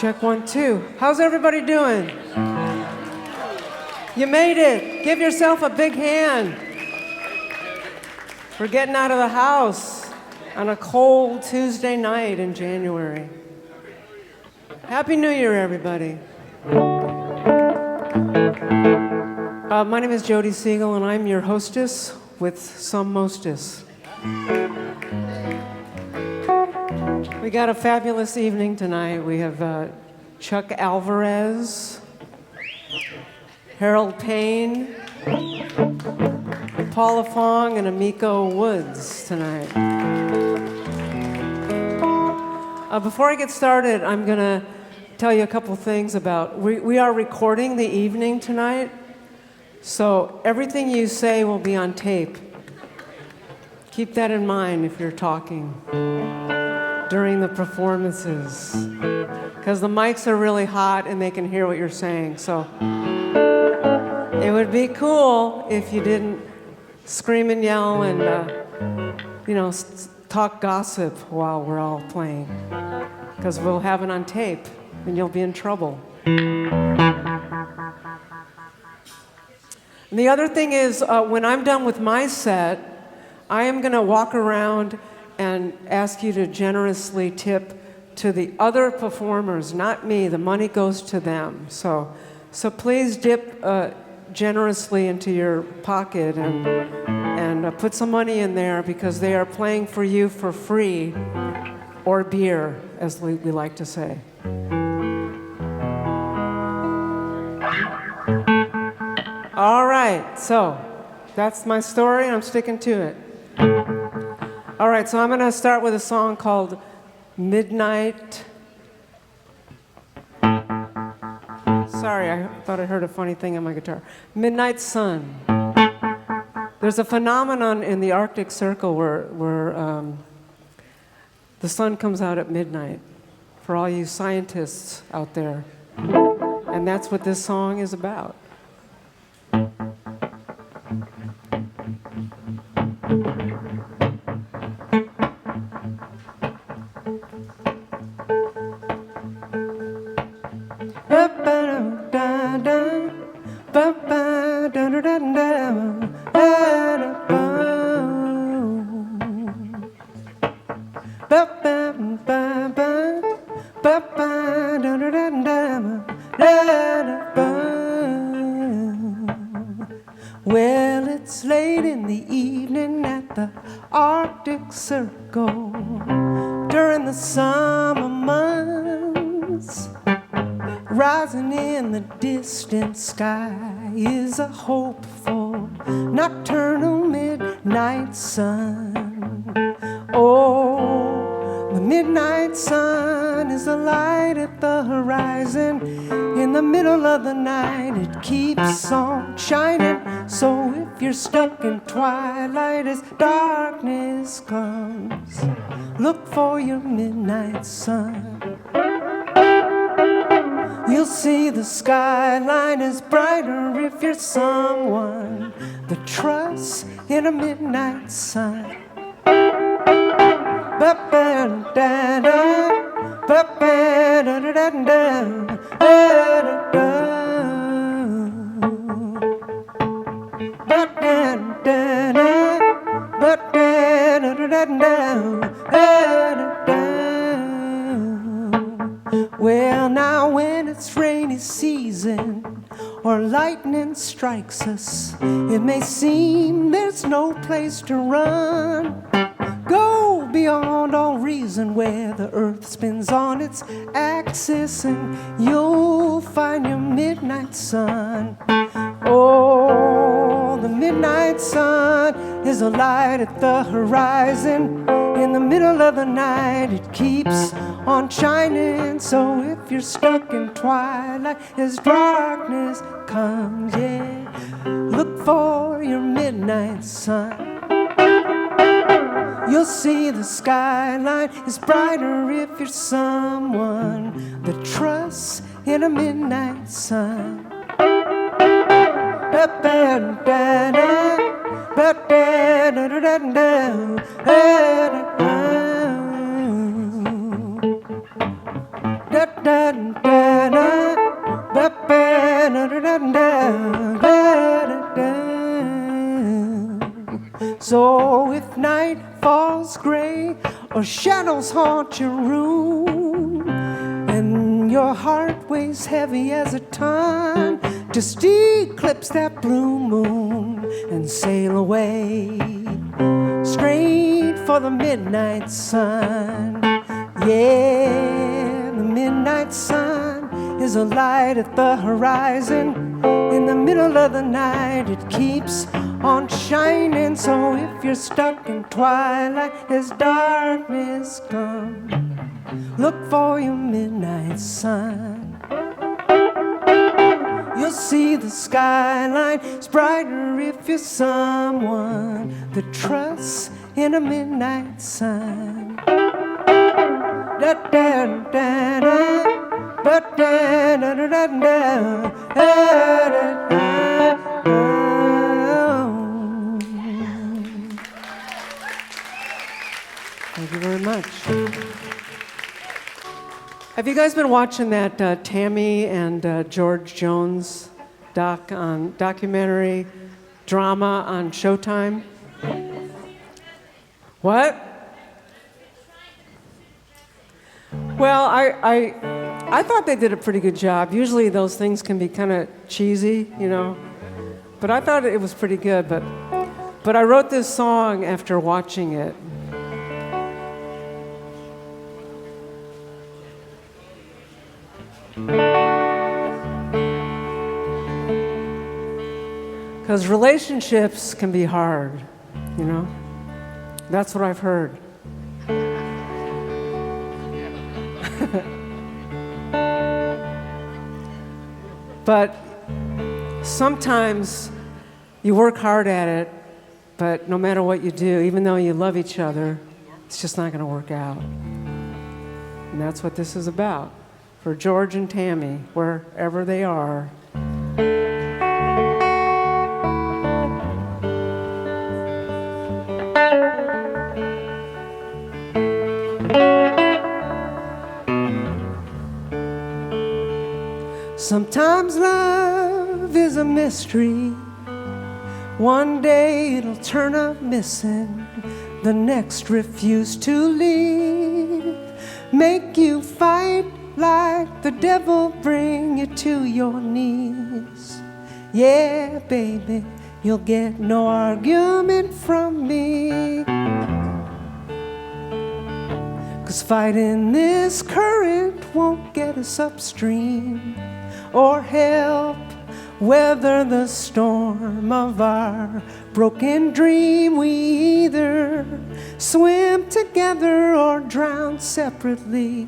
Check 1, 2. How's everybody doing? You made it. Give yourself a big hand for getting out of the house on a cold Tuesday night in January. Happy New Year, everybody. My name is Jodi Siegel, and I'm your hostess with some mostess. We got a fabulous evening tonight. We have Chuck Alvarez, Harold Payne, Paula Fong, and Emiko Woods tonight. Before I get started, I'm going to tell you a couple things about, we are recording the evening tonight, so everything you say will be on tape. Keep that in mind if you're talking during the performances, because the mics are really hot and they can hear what you're saying. So it would be cool if you didn't scream and yell and talk gossip while we're all playing, because we'll have it on tape and you'll be in trouble. And the other thing is, when I'm done with my set, I am going to walk around and ask you to generously tip to the other performers, not me. The money goes to them. So please dip generously into your pocket and put some money in there, because they are playing for you for free, or beer, as we like to say. All right, so that's my story, and I'm sticking to it. All right, so I'm going to start with a song called Midnight. Sorry, I thought I heard a funny thing on my guitar. Midnight Sun. There's a phenomenon in the Arctic Circle where the sun comes out at midnight, for all you scientists out there. And that's what this song is about. Well, it's late in the evening at the Arctic Circle during the summer months. Rising in the distant sky is a hopeful nocturnal midnight sun. Oh, the midnight sun is the light at the horizon. In the middle of the night it keeps on shining. So if you're stuck in twilight as darkness comes, look for your midnight sun. You'll see the skyline is brighter if you're someone that trusts in a midnight sun. Well, now when it's rainy season or lightning strikes us, it may seem there's no place to run. Go beyond all reason where the earth spins on its axis, and you'll find your midnight sun. Oh, the midnight sun is a light at the horizon. In the middle of the night it keeps on shining. So if you're stuck in twilight as darkness comes, yeah, look for your midnight sun. You'll see the skyline is brighter if you're someone that trusts in a midnight sun. So if night falls gray or shadows haunt your room and your heart weighs heavy as a ton, just eclipse that blue moon and sail away straight for the midnight sun. Yeah, the midnight sun is a light at the horizon. In the middle of the night it keeps on shining. So if you're stuck in twilight as darkness comes, look for your midnight sun. You'll see the skyline is brighter if you're someone that trusts in a midnight sun. Da da da da, da da da da da da, Thank you very much. Have you guys been watching that Tammy and George Jones documentary drama on Showtime? What? Well, I thought they did a pretty good job. Usually those things can be kind of cheesy, you know, but I thought it was pretty good. But I wrote this song after watching it. Because relationships can be hard, you know? That's what I've heard. But sometimes you work hard at it, but no matter what you do, even though you love each other, it's just not going to work out. And that's what this is about for George and Tammy, wherever they are. Sometimes love is a mystery. One day it'll turn up missing, the next refuse to leave. Make you fight like the devil, bring you to your knees. Yeah, baby, you'll get no argument from me. 'Cause fighting this current won't get us upstream or help weather the storm of our broken dream. We either swim together or drown separately.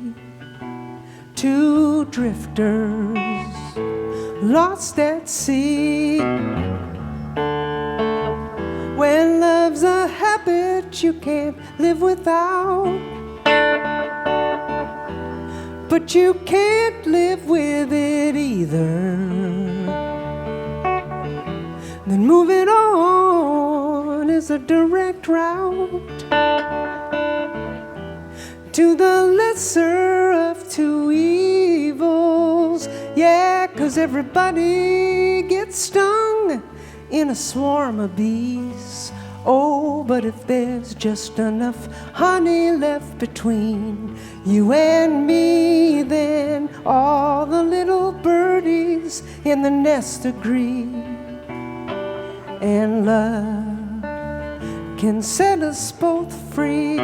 Two drifters lost at sea. When love's a habit you can't live without, but you can't live with it either, then moving on is a direct route to the lesser of two evils. Yeah, 'cause everybody gets stung in a swarm of bees. Oh, but if there's just enough honey left between you and me, then all the little birdies in the nest agree. And love can set us both free.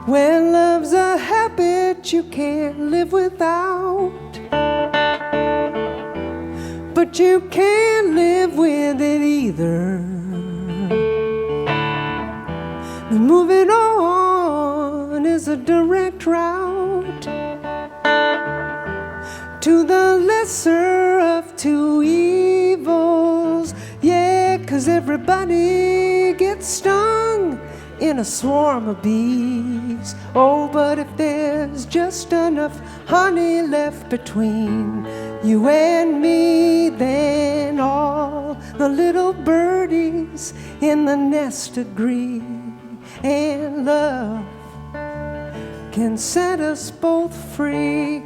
When love's a habit you can't live without, but you can't live with it either, then moving on is a direct route to the lesser of two evils. Yeah, 'cause everybody gets stung in a swarm of bees. Oh, but if there's just enough honey left between you and me, then all the little birdies in the nest agree, and love can set us both free.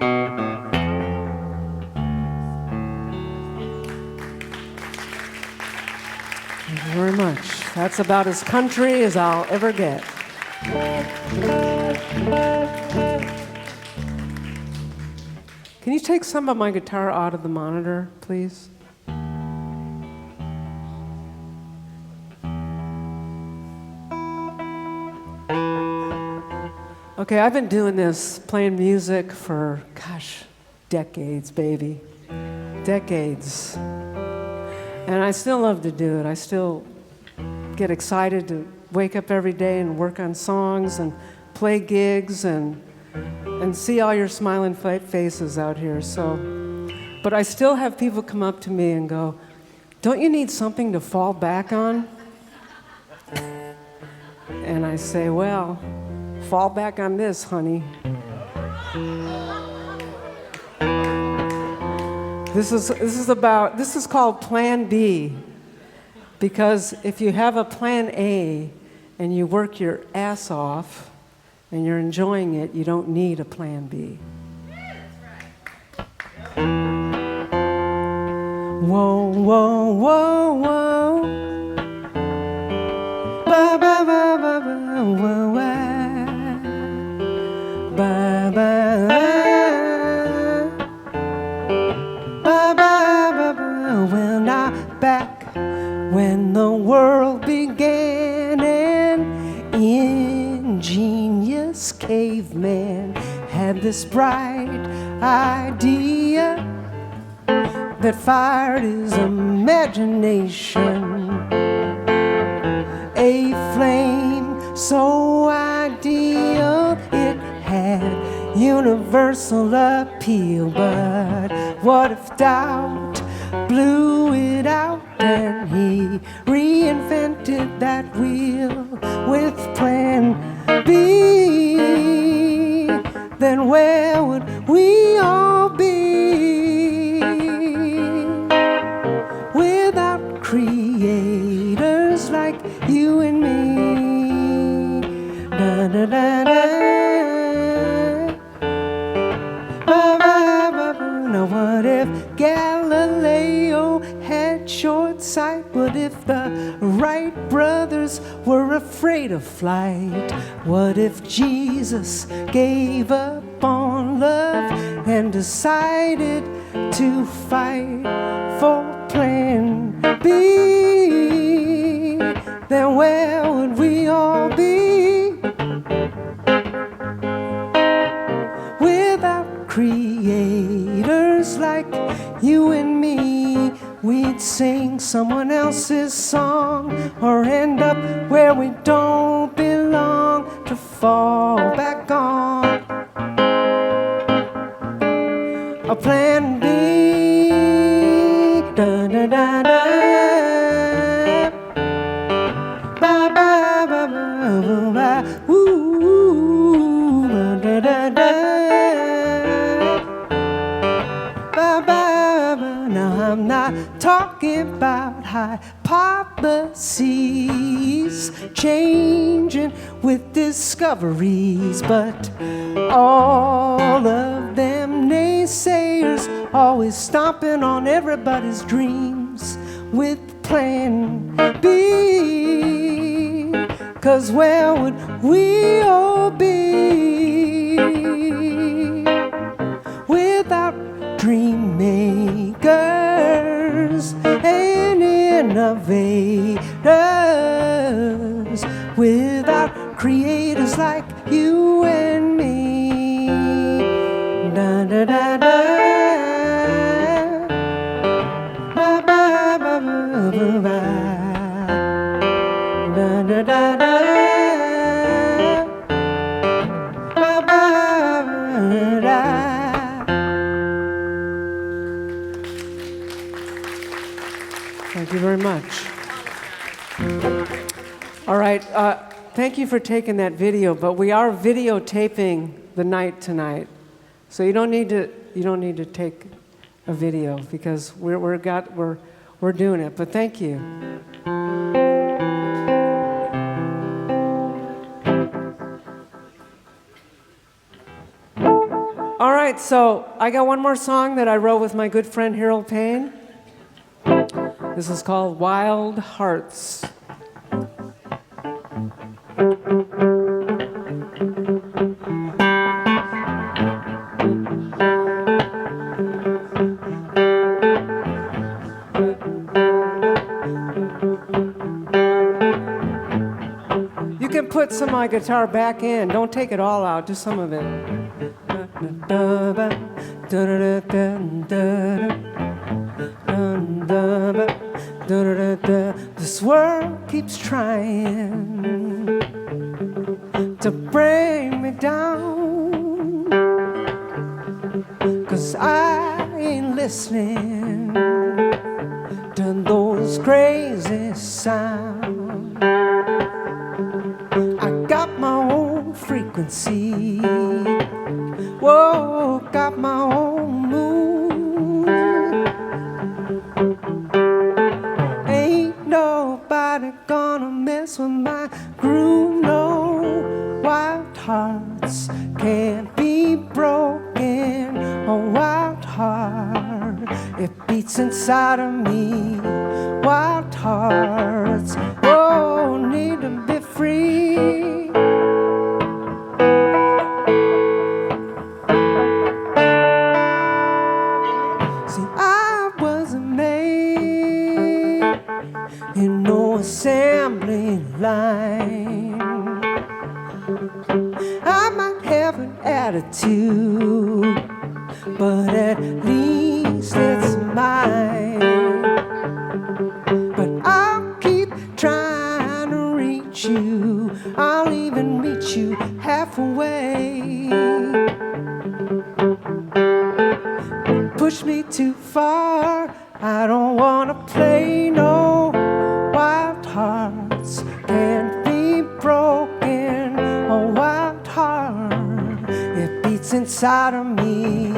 Thank you very much. That's about as country as I'll ever get. Can you take some of my guitar out of the monitor, please? Okay, I've been doing this, playing music for, gosh, decades, baby. Decades. And I still love to do it. I still get excited to wake up every day and work on songs and play gigs and see all your smiling faces out here. But I still have people come up to me and go, "Don't you need something to fall back on?" And I say, "Well, fall back on this, honey." This is called Plan B, because if you have a Plan A and you work your ass off and you're enjoying it, you don't need a Plan B. Whoa, whoa, whoa, whoa. Ba ba ba ba ba whoa, ba ba ba ba ba. Well, now back when the world began, an ingenious caveman had this bright idea that fired his imagination. A flame so ideal, it had universal appeal. But what if doubt blew it out and he reinvented that wheel with Plan B? Then where would we all be without creators like you and me? Da da da da. Ba ba ba ba. Now what if Galileo had short sight? What if the Wright brothers were afraid of flight? What if Jesus gave up on love and decided to fight for Plan B? Then where would we all be without creators like you and me? We'd sing someone else's song or end up where we don't belong, to fall back on a Plan B. Da da da da. Ba ba ba ba ba ba. Ooh, da da da. Ba ba ba. Now I'm not talking about hypotheses changing with discoveries, but all of them naysayers always stomping on everybody's dreams with Plan B. 'Cause where would we all be without dream makers and innovators, without creators like you and me? Da da da da. Ba ba ba ba ba ba. Da da da da. Ba ba da. Thank you very much. All right, thank you for taking that video, but we are videotaping the night tonight. So you don't need to take a video because we're doing it. But thank you. All right, so I got one more song that I wrote with my good friend Harold Payne. This is called Wild Hearts. You can put some of my guitar back in. Don't take it all out, just some of it. This world keeps trying to bring me down, 'cause I ain't listening to those crazy sounds. I got my own frequency, whoa, got my own mood. Ain't nobody gonna mess with my groove, no. Wild hearts can't be broken. A wild heart, it beats inside of me. Wild hearts, oh, need to be free. See, I wasn't made in no assembly line. I might have an attitude, but at least it's mine. But I'll keep trying to reach you. I'll even meet you halfway. Push me too far, I don't wanna play no. Wild hearts can't be broken. A wild heart, it beats inside of me.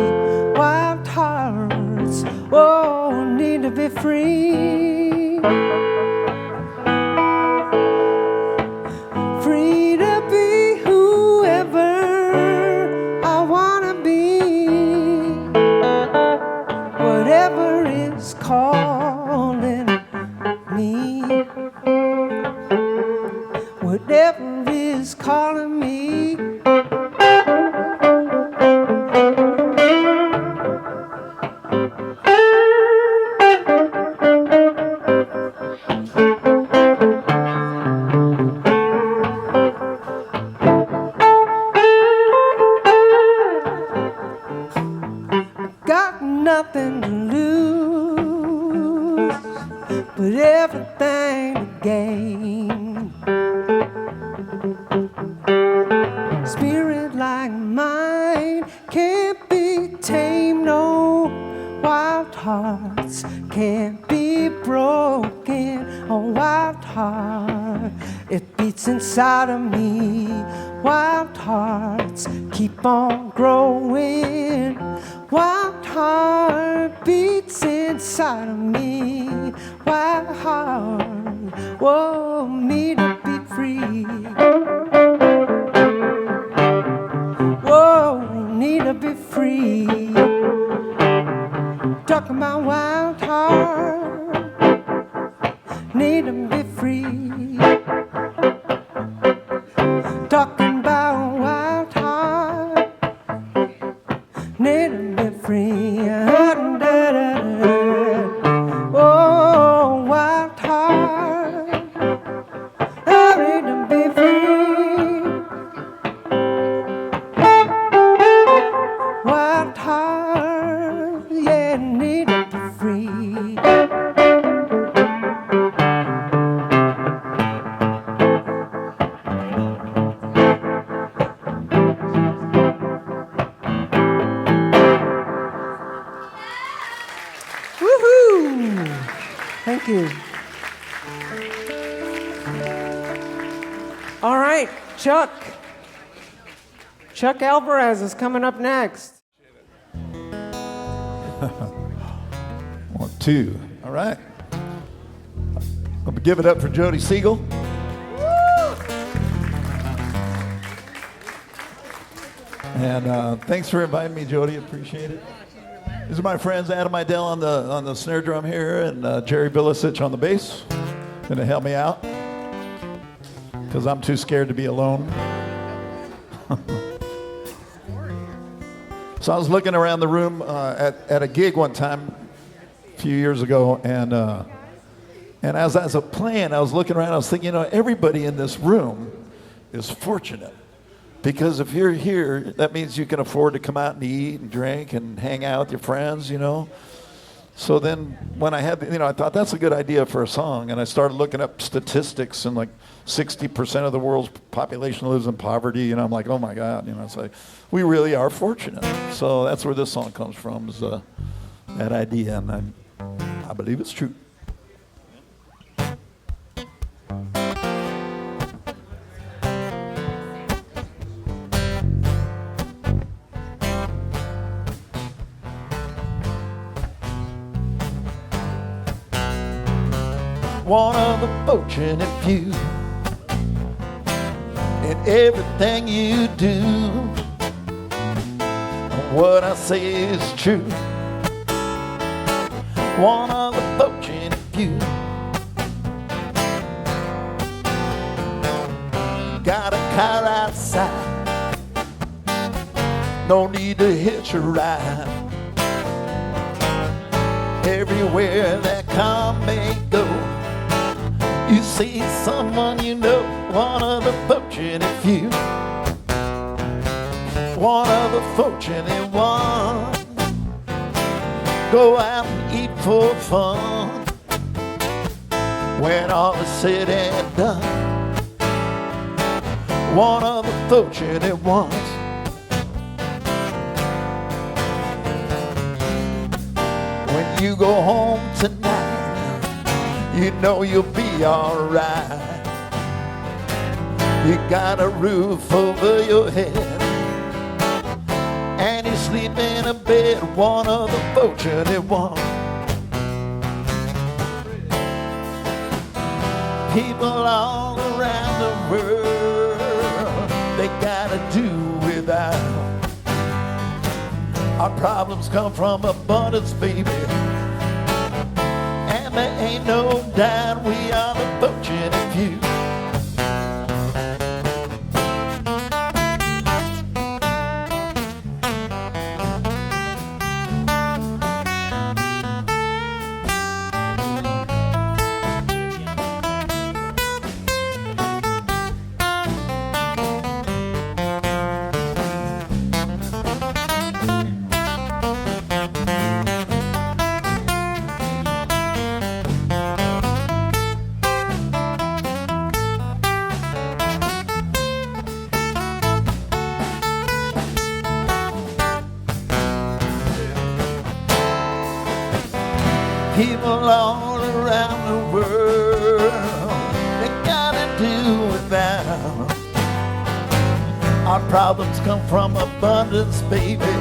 Wild hearts, oh, need to be free. Free to be whoever I wanna be. Whatever is calling me, whatever is calling me. Got nothing to lose, but everything to gain. Spirit like mine can't be tamed, no. Wild hearts can't be broken. A wild heart, it beats inside of me. Wild hearts keep on growing. Wild heart beats inside of me. Wild heart, whoa, me to be free. Whoa, need to be free. Talking about wild heart, need to be free. Talking about wild heart, need to be free. Oh, wild heart, I need to be free. All right, Chuck. Chuck Alvarez is coming up next. 1, 2. All right. I'm going to give it up for Jodi Siegel. And thanks for inviting me, Jodi. Appreciate it. These are my friends, Adam Idell on the snare drum here, and Jerry Bilicic on the bass. Going to help me out because I'm too scared to be alone. So I was looking around the room at a gig one time a few years ago, and as I was playing, I was looking around. I was thinking, everybody in this room is fortunate. Because if you're here, that means you can afford to come out and eat and drink and hang out with your friends, So then when I had, I thought that's a good idea for a song. And I started looking up statistics, and like 60% of the world's population lives in poverty. And I'm like, oh my God, it's like, we really are fortunate. So that's where this song comes from, is that idea. And I believe it's true. One of the fortunate few, in everything you do, what I say is true. One of the fortunate few, got a car outside, no need to hitch a ride. Everywhere that car may go, you see someone one of the fortunate few, one of the fortunate ones, go out and eat for fun. When all is said and done, one of the fortunate ones. When you go home tonight, you'll be alright. You got a roof over your head, and you sleep in a bed, one of the fortunate ones. People all around the world, they gotta do without. Our problems come from abundance, baby. There ain't no doubt we are the fortunate few. People all around the world, they gotta do without. Our problems come from abundance, baby,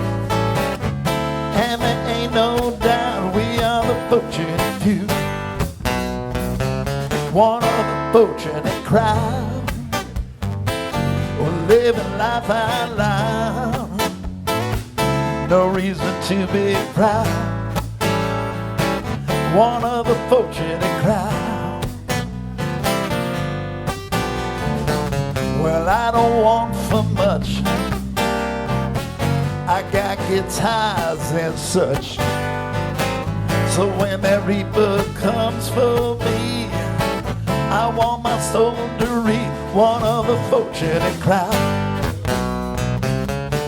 and there ain't no doubt we are the fortunate few. One of the fortunate crowd, we're living life out loud. No reason to be proud. One of the fortunate crowd. Well, I don't want for much. I got guitars and such. So when that reaper comes for me, I want my soul to read. One of the fortunate crowd.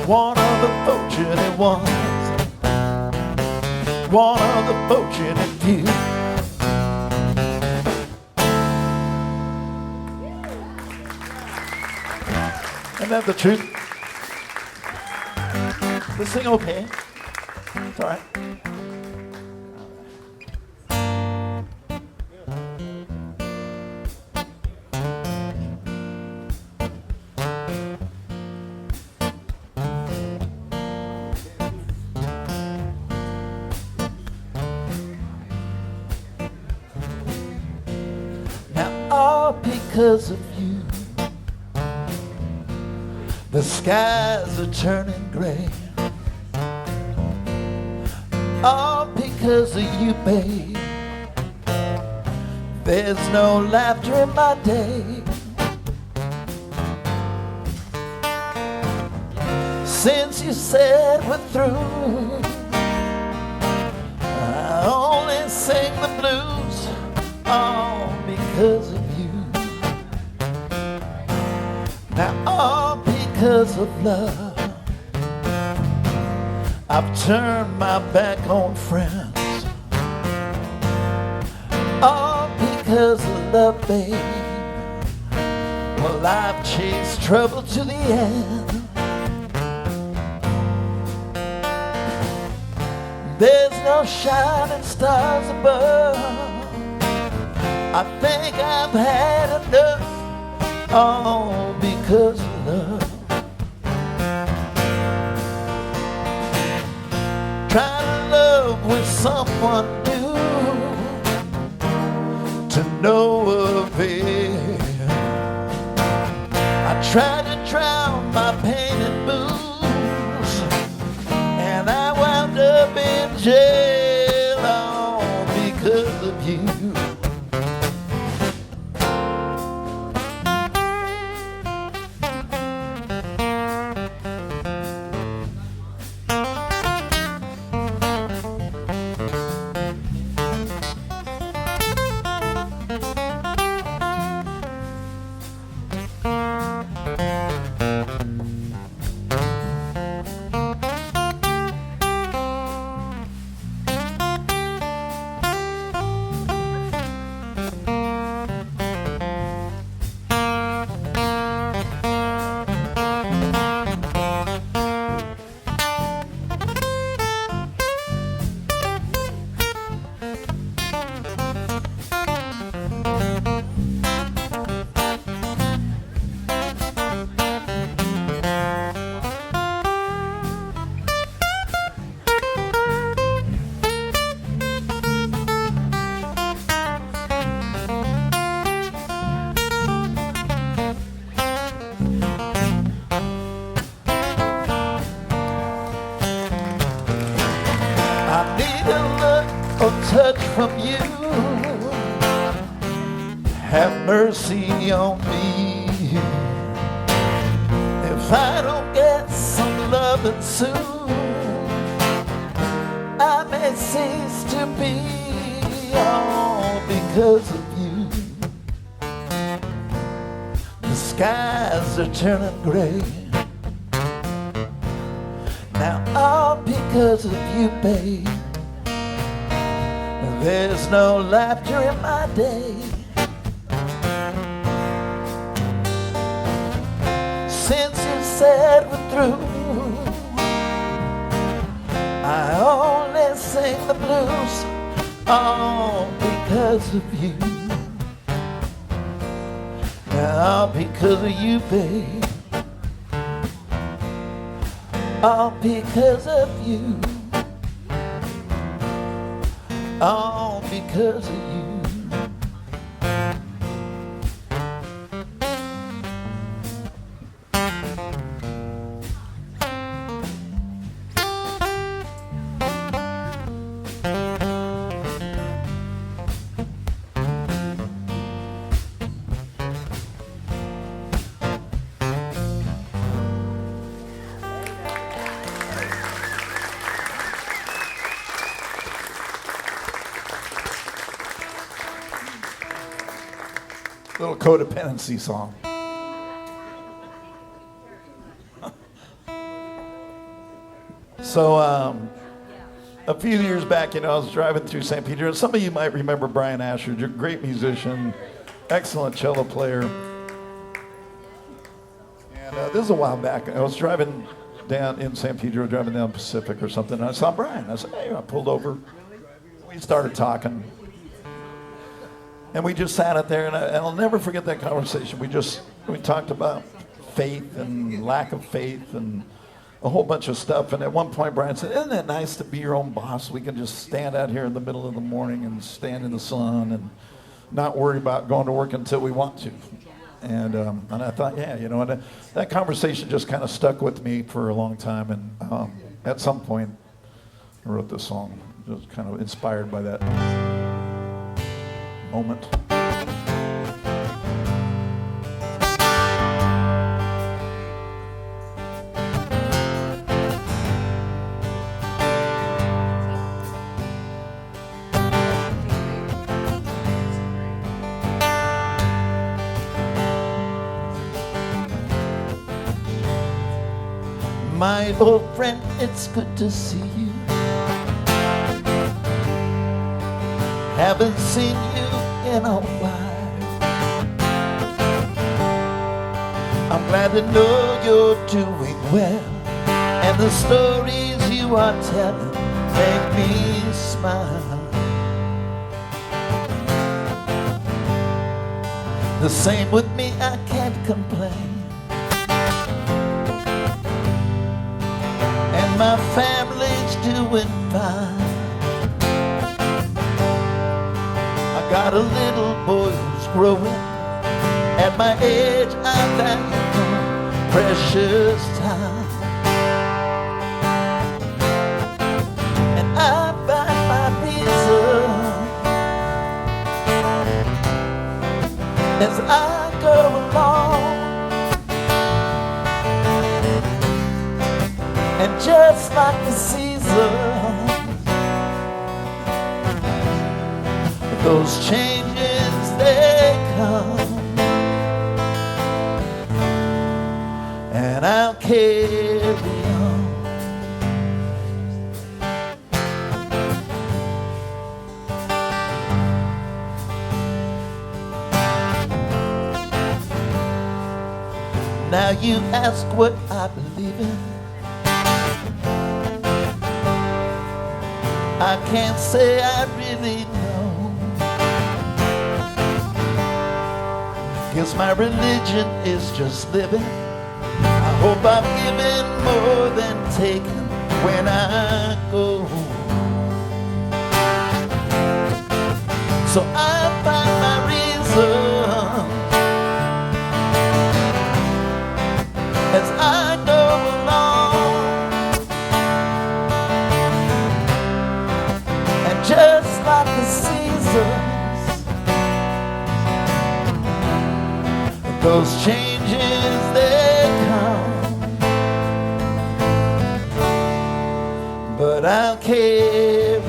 One of the fortunate ones. One of the fortunate few. Isn't that the truth? This thing okay? It's all right. because of you. The skies are turning gray. All because of you, babe. There's no laughter in my day. Since you said we're through, I only sing the blues, all because of you. Now all because of love, I've turned my back on friends. All because of love, babe. Well, I've chased trouble to the end. There's no shining stars above. I think I've had enough, all because of love. Trying to love with someone new, to no avail. I tried to drown my pain and blues, and I wound up in jail, all because of you. Touch from you, have mercy on me. If I don't get some loving soon, I may cease to be, all because of you. The skies are turning gray, now all because of you, babe. There's no laughter in my day. Since you said we're through, I only sing the blues, all because of you. Now because of you, babe. All because of you. All because of you. Little codependency song. So a few years back, I was driving through St. Peter, and some of you might remember Brian Asher. You're a great musician, excellent cello player. And this is a while back. I was driving down in St. Peter, driving down Pacific or something, and I saw Brian. I said, hey, I pulled over. We started talking. And we just sat out there, and I'll never forget that conversation. We talked about faith and lack of faith and a whole bunch of stuff. And at one point, Brian said, isn't it nice to be your own boss? We can just stand out here in the middle of the morning and stand in the sun and not worry about going to work until we want to. And I thought, yeah, and that conversation just kind of stuck with me for a long time. And at some point, I wrote this song, just kind of inspired by that moment. My old friend, it's good to see you. Haven't seen you in a while. I'm glad to know you're doing well, and the stories you are telling make me smile. The same with me, I can't complain. My family's doing fine. I got a little boy who's growing. At my age, I value precious time. And I find my reason as I go along. And just like the seasons, those changes, they come, and I'll carry on. Now you ask what I believe in. I can't say I really know, 'cause my religion is just living. I hope I'm giving more than taking when I go. So I find my reason as I go along. Just like the seasons, those changes, they come, but I'll carry on.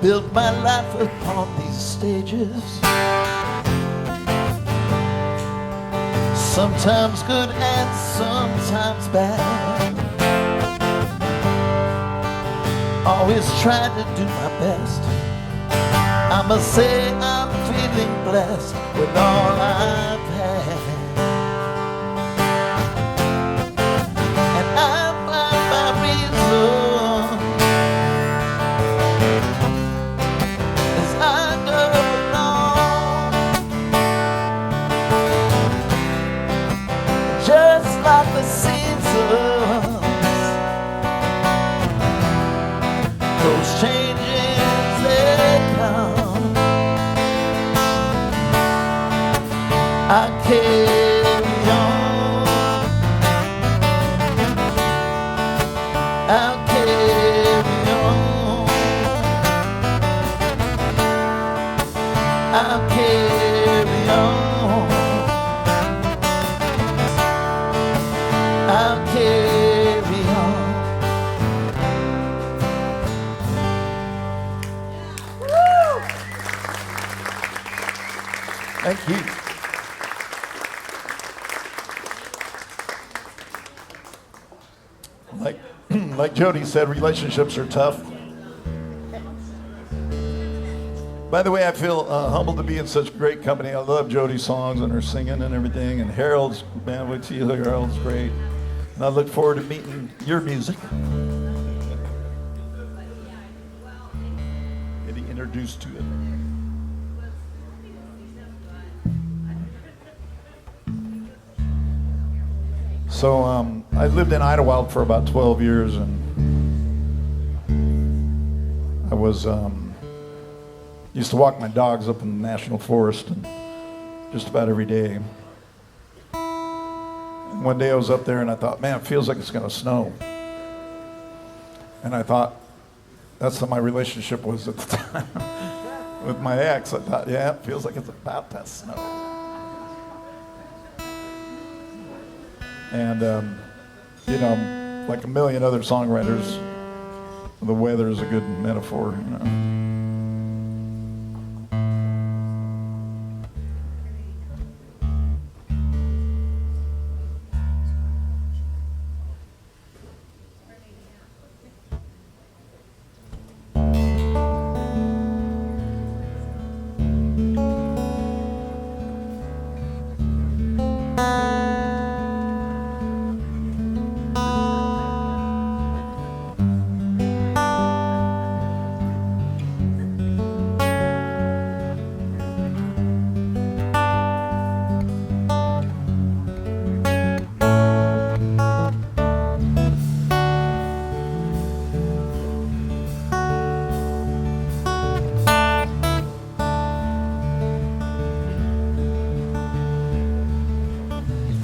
Built my life upon these stages, sometimes good and sometimes bad. Always trying to do my best. I must say I'm feeling blessed with all I've had. And I find my reason like the seasons, those changes, they come. I carry on. I'll carry on. I'll carry on. I'll carry on. Woo! Thank you. Like Jodi said, relationships are tough. By the way, I feel humbled to be in such great company. I love Jodi's songs and her singing and everything. And Harold's, man, wait till you hear Harold's great. And I look forward to meeting your music. Getting introduced to it. So I lived in Idlewild for about 12 years, and I was used to walk my dogs up in the National Forest and just about every day. And one day I was up there and I thought, man, it feels like it's going to snow. And I thought, that's how my relationship was at the time with my ex. I thought, yeah, it feels like it's about to snow. And, you know, like a million other songwriters, the weather is a good metaphor, you know.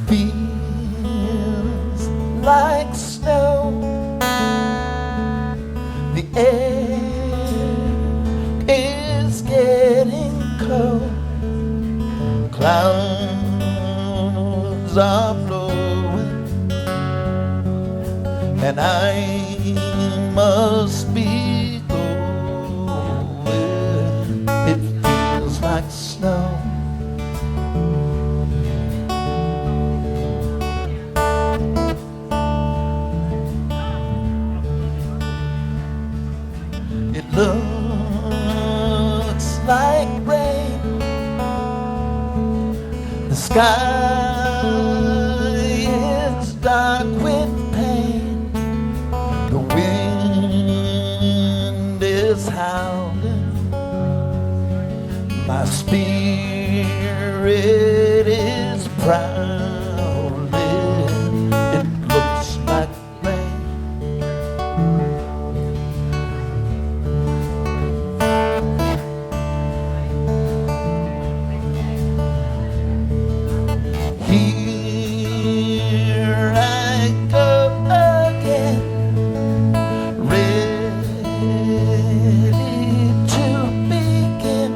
Feels like snow. The air is getting cold. Clouds are blowing, and I must be going. It feels like snow. Looks like rain. The sky is dark with pain. The wind is howling. My spirit is prowling. It looks like rain. Here I go again, ready to begin,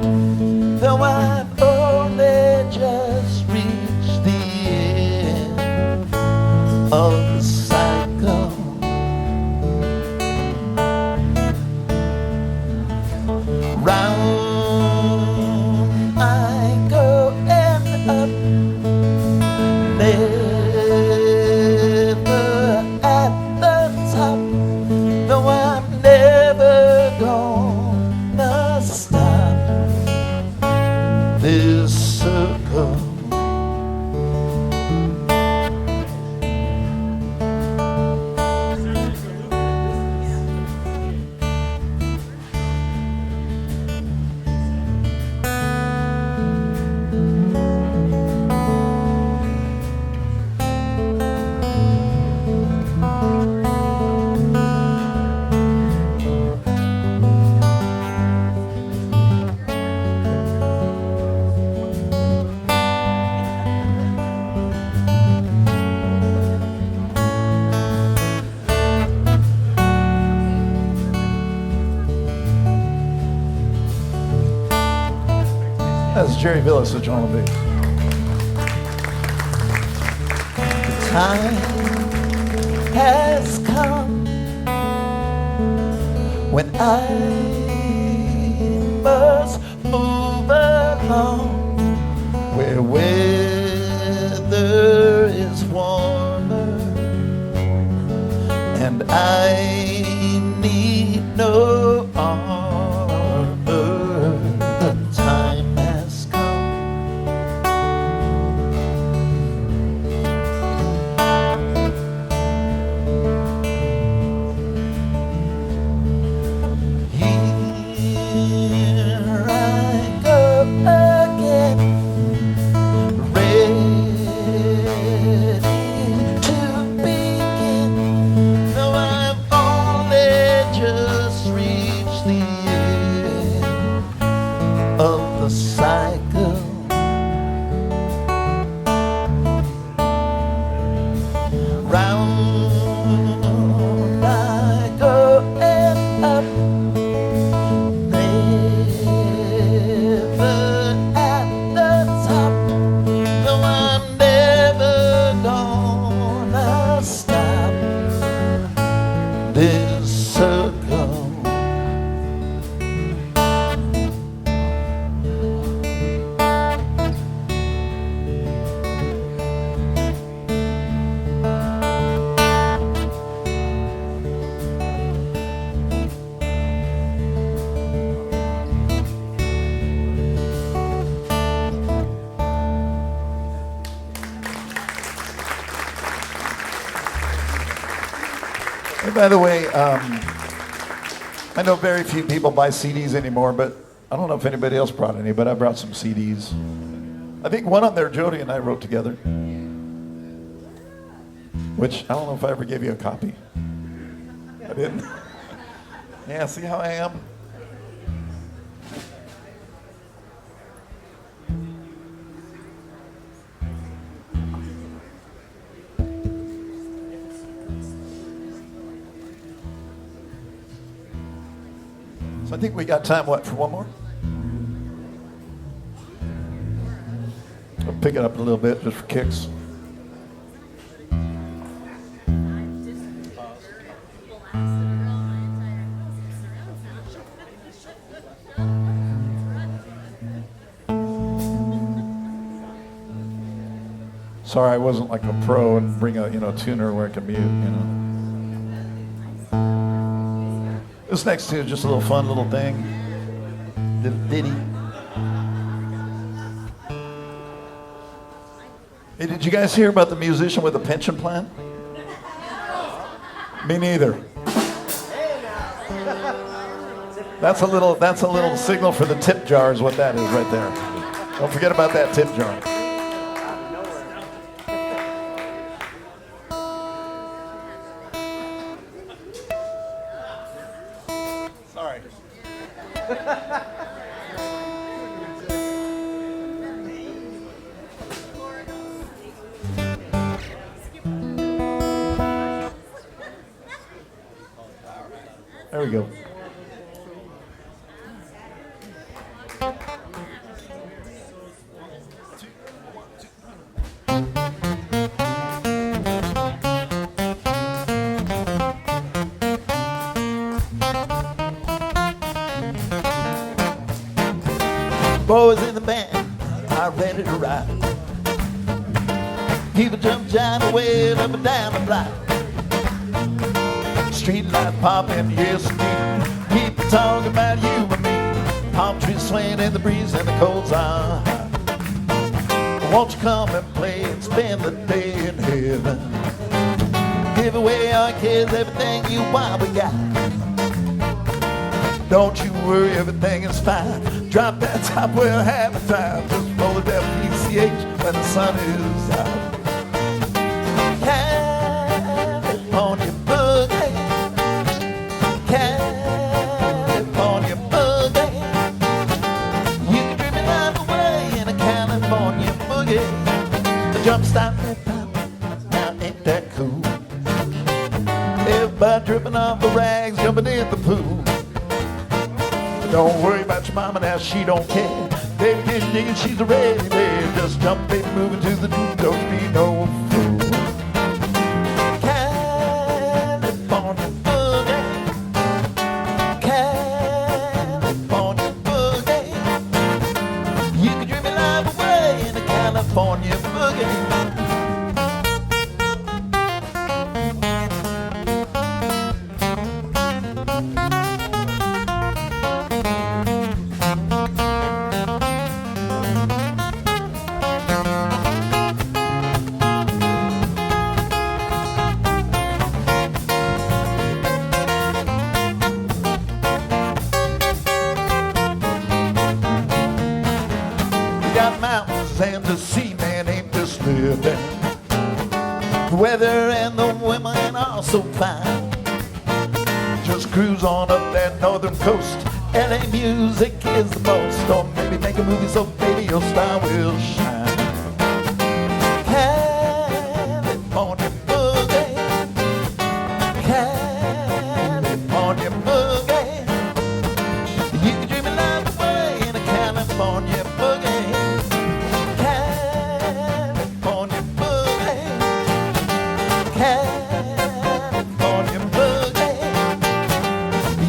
though I've only just reached the end of the cycle. Round I go and up, never at the top, though I'm never gonna stop this circle. That's Jerry Villasich on the bass. The time has come when I must move along, where weather is warmer, and I need no armor. The round I go and up, never at the top. No, I'm never gonna stop this circle. Hey, by the way, I know very few people buy CDs anymore, but I don't know if anybody else brought any, but I brought some CDs. I think one on there Jodi and I wrote together, which I don't know if I ever gave you a copy. I didn't. Yeah, see how I am? So I think we got time, what, for one more? I'll pick it up a little bit just for kicks. Sorry, I wasn't like a pro and bring a tuner where I can mute, This next tune is just a little fun little thing. Little ditty. Hey, did you guys hear about the musician with a pension plan? Me neither. That's a little signal for the tip jar is what that is right there. Don't forget about that tip jar. Sorry. There we go. Boys in the band are ready to ride. People jump giant away up and down the block. Street light popping, yes indeed. People talking about you and me. Palm trees swaying in the breeze and the colds are high. Won't you come and play and spend the day in heaven? Give away our kids everything you want we got. Don't you worry, everything is fine. Drop that top, well, half the time. Just roll it down PCH when the sun is out. California boogie, California boogie. You can dream your life away in a California boogie. The jump stop, now ain't that cool? Everybody dripping off the rags, jumping in the pool. Don't worry about your mama now, she don't care. Baby, get digging, she's already there. Just jump, baby, moving to the groove, don't be no fool. California boogie, California boogie. You can dream your life away in a California boogie. And the sea, man, ain't just living. The weather and the women are so fine. Just cruise on up that northern coast. LA music is the most. Or maybe make a movie so baby your star will shine. California boogie, California boogie.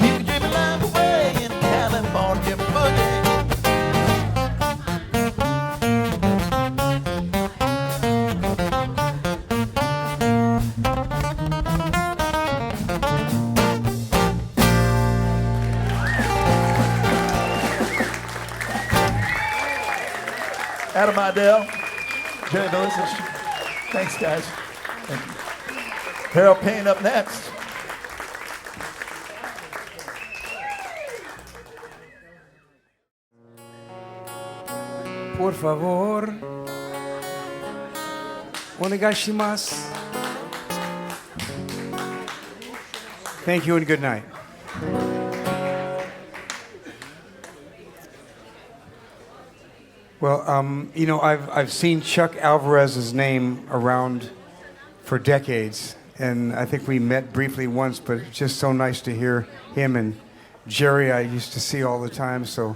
You can dream your life away in California boogie. Adam Idell, Jerry Delicious. Thanks, guys. Thank you. Harold Payne up next. Por favor. Onegashimasu. Thank you and good night. Well, you know, I've seen Chuck Alvarez's name around for decades, and I think we met briefly once, but it's just so nice to hear him. And Jerry I used to see all the time, so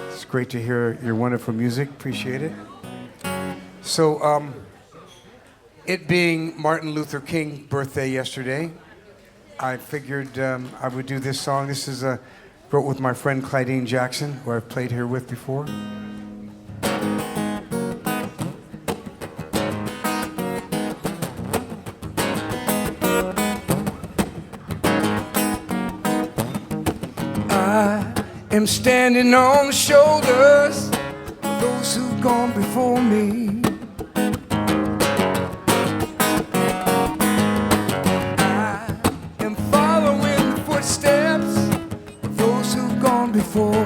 it's great to hear your wonderful music. Appreciate it. So, it being Martin Luther King birthday yesterday, I figured I would do this song. This is wrote with my friend Clydeen Jackson, who I've played here with before. I'm standing on the shoulders of those who've gone before me. I am following the footsteps of those who've gone before.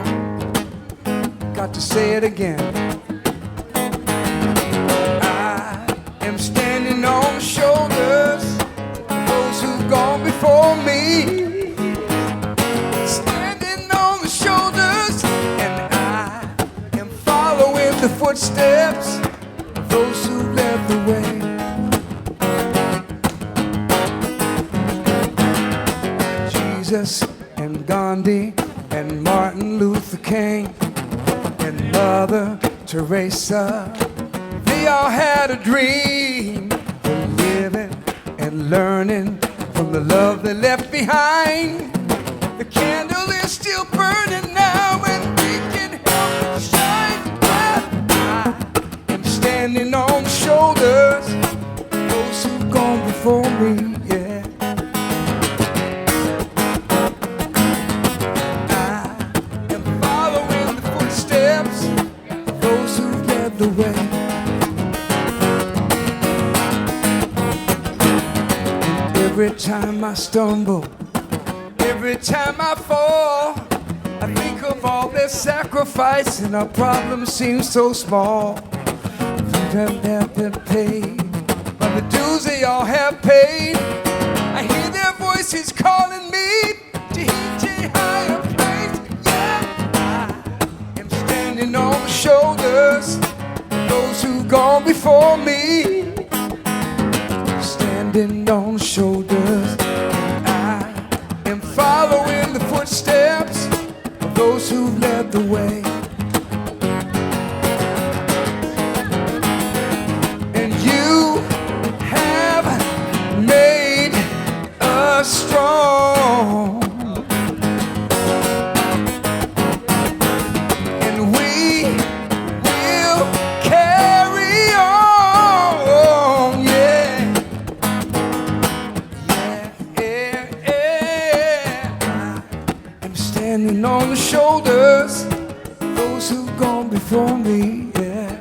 Got to say it again. I am standing on the shoulders of those who've gone before me. The footsteps of those who led the way. Jesus and Gandhi and Martin Luther King and Mother Teresa, they all had a dream of living and learning from the love they left behind. The candle is still burning now, and we can help it shine. Standing on the shoulders of those who've gone before me, yeah. I am following the footsteps of those who've led the way. And every time I stumble, every time I fall, I think of all their sacrifice, and our problem seems so small. Have been paid by the dues they all have paid. I hear their voices calling me to heed to higher place. Yeah, I am standing on the shoulders of those who've gone before me. Standing on the shoulders, I am following the footsteps of those who've led the way. Strong, and we will carry on, yeah, yeah, yeah. I'm standing on the shoulders of those who've gone before me, yeah.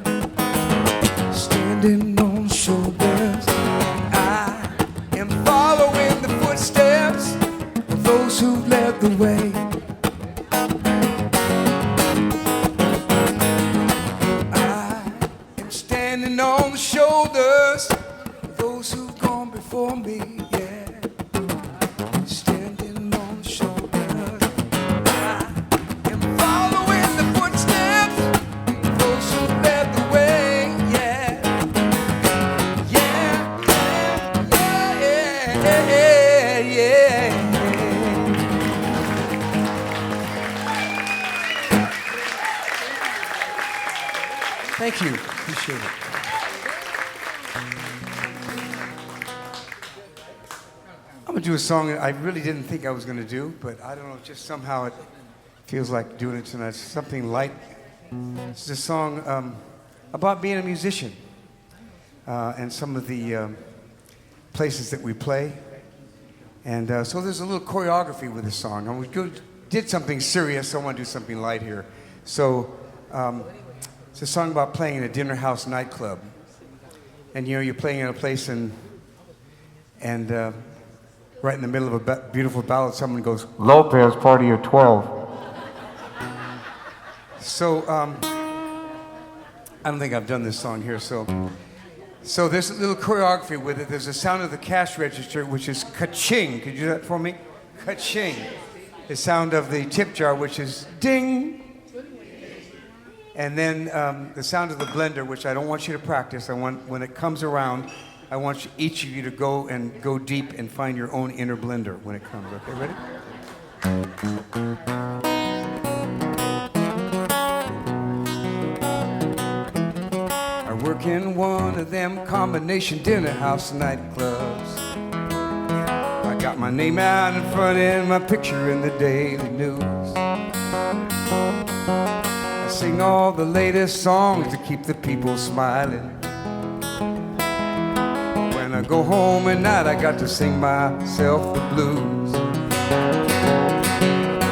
Standing on the shoulders, I am following the footsteps of those who led the way. I am standing on the shoulders of those who've gone before me, yeah. Standing on the shoulders, I am following the footsteps of those who led the way, yeah. Yeah, yeah, yeah, yeah, yeah. Thank you. Appreciate it. gonna do a song that I really didn't think I was gonna do, but I don't know, just somehow it feels like doing it tonight. It's something light. It's a song about being a musician and some of the places that we play. And so there's a little choreography with this song. And we did something serious, so I want to do something light here. So it's a song about playing in a dinner house nightclub. And you're playing in a place and right in the middle of a beautiful ballad, someone goes, "Lopez, party of 12." So I don't think I've done this song here, so there's a little choreography with it. There's the sound of the cash register, which is ka-ching. Could you do that for me? Ka-ching. The sound of the tip jar, which is ding. And then the sound of the blender, which I don't want you to practice. I want, when it comes around, I want each of you to go deep and find your own inner blender when it comes. Okay, ready? I work in one of them combination dinner house nightclubs. I got my name out in front and my picture in the daily news. I sing all the latest songs to keep the people smiling. When I go home at night, I got to sing myself the blues.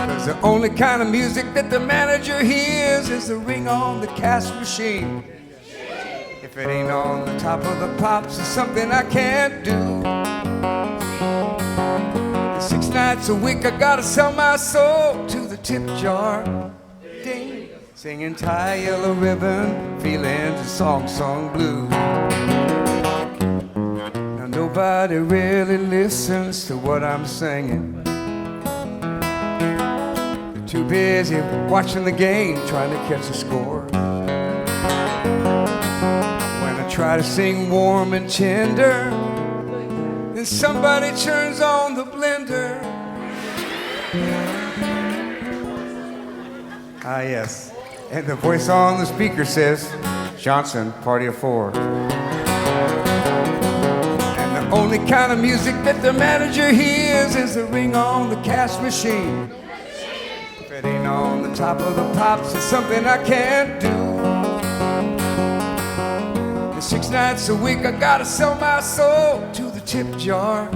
Cause the only kind of music that the manager hears is the ring on the cash machine. If it ain't on the top of the pops, it's something I can't do. 6 nights a week, I gotta sell my soul to the tip jar. Ding. Singing tie yellow ribbon, feelings of song blues. Now nobody really listens to what I'm singing. They're too busy watching the game, trying to catch the score. Try to sing warm and tender, then somebody turns on the blender. Ah, yes. And the voice on the speaker says, "Johnson, party of 4." And the only kind of music that the manager hears is the ring on the cash machine. If it ain't on the top of the pops, it's something I can't do. 6 nights a week, I gotta sell my soul to the tip jar.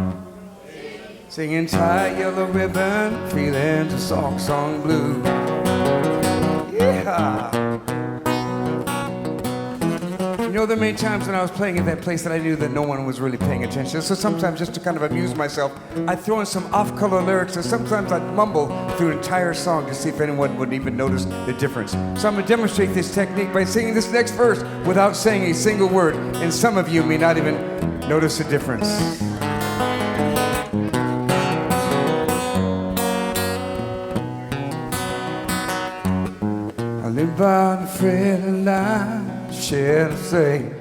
Singing tie yellow ribbon, feelings of song blue. Yeah. You know, there are many times when I was playing at that place that I knew that no one was really paying attention. So sometimes, just to kind of amuse myself, I'd throw in some off-color lyrics, or sometimes I'd mumble through an entire song to see if anyone would even notice the difference. So I'm gonna demonstrate this technique by singing this next verse without saying a single word, and some of you may not even notice the difference. I live by the friend and I share the same.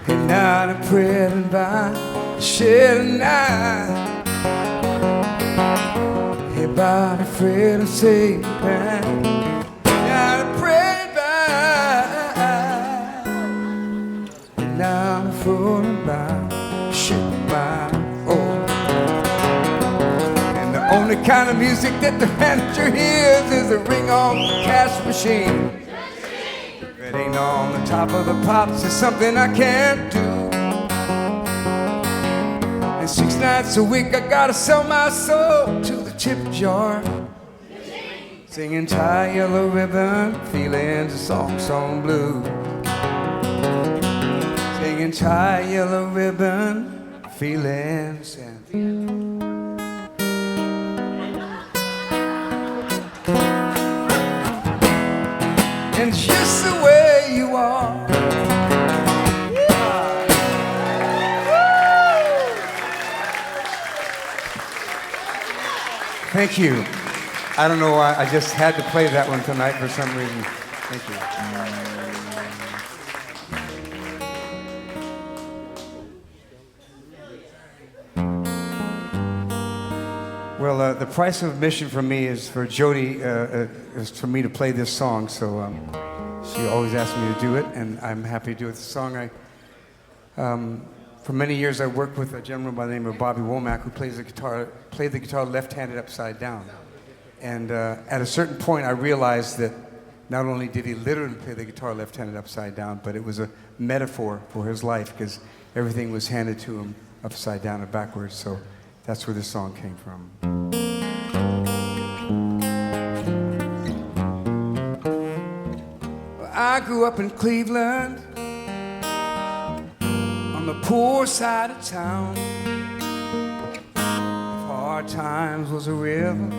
And not a prayer and by share the night. Everybody afraid to say not a prayer by. And not a fool about share my own. And the only kind of music that the manager hears is the ring on the cash machine. It ain't on the top of the pops, it's something I can't do. And 6 nights a week, I gotta sell my soul to the tip jar. Singing tie yellow ribbon, feelings of song blue. Singing tie yellow ribbon, feelings and and just the way you are. Yeah. Thank you. I don't know why, I just had to play that one tonight for some reason. Thank you. Well, the price of admission for me is for Jodi, is for me to play this song. So she always asks me to do it, and I'm happy to do it. The song For many years, I worked with a gentleman by the name of Bobby Womack, who played the guitar left-handed upside down. And at a certain point, I realized that not only did he literally play the guitar left-handed upside down, but it was a metaphor for his life, because everything was handed to him upside down and backwards. So that's where this song came from. I grew up in Cleveland, on the poor side of town. If hard times was a river,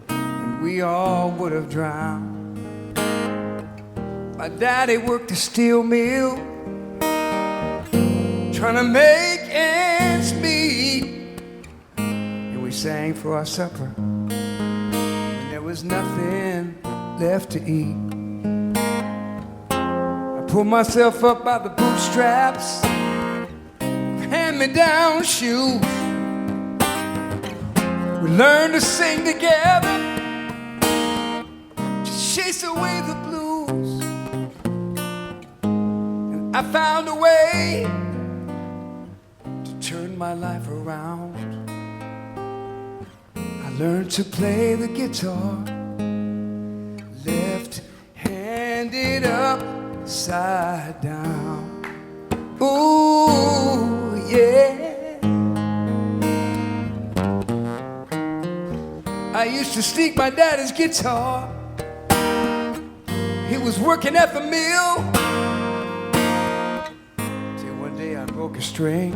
and we all would have drowned. My daddy worked a steel mill, trying to make ends meet. And we sang for our supper when there was nothing left to eat. Pull myself up by the bootstraps, hand-me-down shoes. We learned to sing together, to chase away the blues. And I found a way to turn my life around. I learned to play the guitar, left-handed up, side down. Ooh, yeah. I used to sneak my daddy's guitar. He was working at the mill, till one day I broke a string.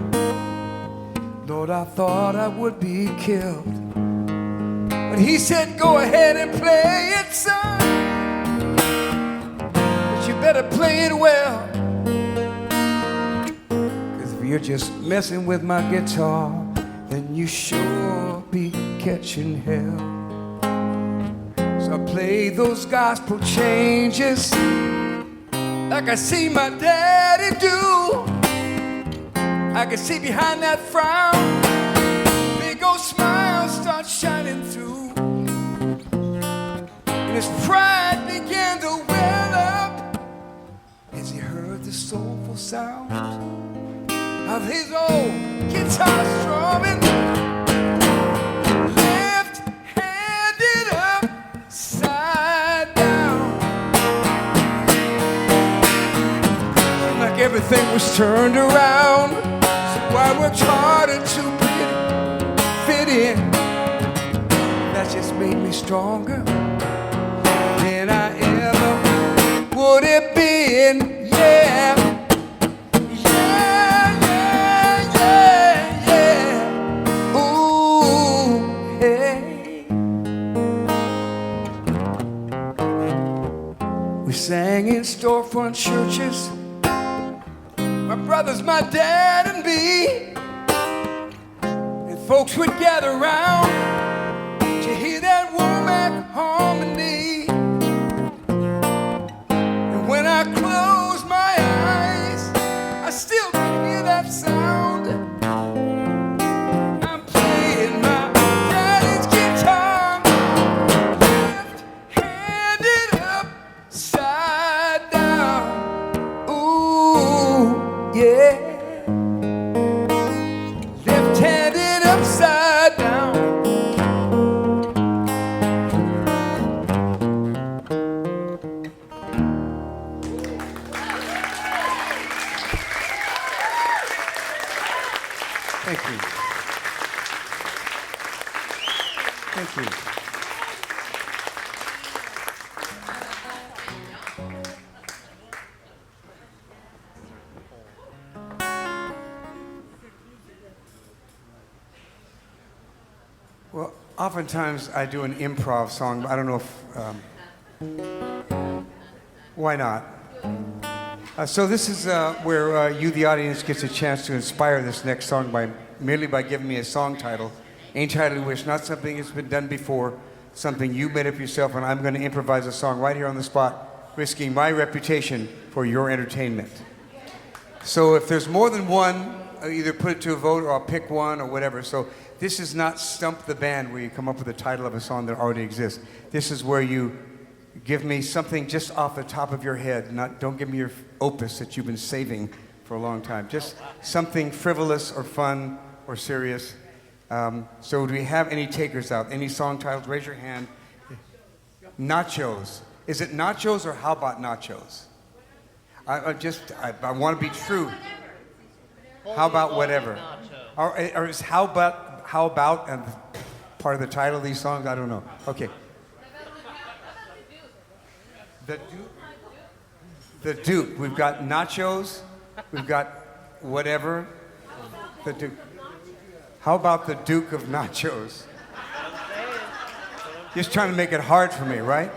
Lord, I thought I would be killed. But he said, go ahead and play it, son. You better play it well, 'cause if you're just messing with my guitar, then you sure be catching hell. So I play those gospel changes like I see my daddy do. I can see behind that frown, big old smile starts shining through, and his pride began to well up as he heard the soulful sound of his old guitar strumming, left-handed upside down. Like everything was turned around, so I worked harder to fit in. That just made me stronger than I ever would have been. Yeah, yeah, yeah, yeah, yeah. Ooh, hey. We sang in storefront churches, my brothers, my dad, and me. And folks would gather round to hear that Womack harmony. And when I close my eyes, I still can hear that sound. I'm playing my daddy's guitar, left-handed upside down. Ooh, yeah. Left-handed upside down. Thank you. Thank you. Well, oftentimes I do an improv song, but I don't know if, why not? So this is where you, the audience, gets a chance to inspire this next song merely by giving me a song title. Ain't Titled Wish, not something that's been done before, something you made up yourself, and I'm going to improvise a song right here on the spot, risking my reputation for your entertainment. So if there's more than one, I'll either put it to a vote or I'll pick one or whatever. So this is not Stump the Band where you come up with the title of a song that already exists. This is where you give me something just off the top of your head. Don't give me your opus that you've been saving for a long time. Just something frivolous or fun or serious. So do we have any takers out? Any song titles? Raise your hand. Nachos. Is it nachos or how about nachos? I want to be true. How about whatever? Or is how about part of the title of these songs? I don't know. Okay. The Duke. We've got nachos. We've got whatever. The Duke. How about the Duke of Nachos? Just trying to make it hard for me, right?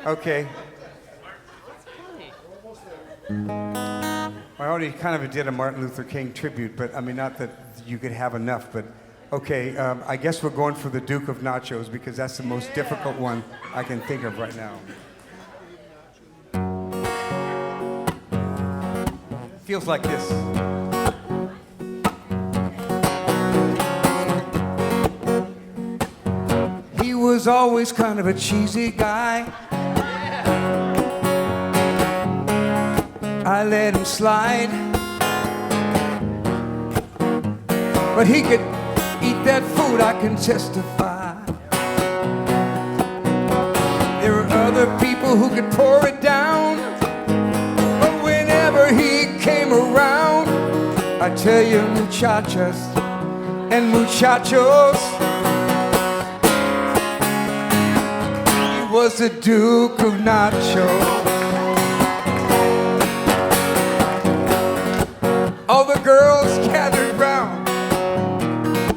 Okay. I already kind of did a Martin Luther King tribute, but I mean, not that you could have enough, but okay, I guess we're going for the Duke of Nachos because that's the most difficult one I can think of right now. Feels like this. He was always kind of a cheesy guy. I let him slide, but he could eat that food, I can testify. There were other people who could pour it down, but whenever he came around, I tell you, muchachas and muchachos, he was the Duke of Nachos. All the girls gathered round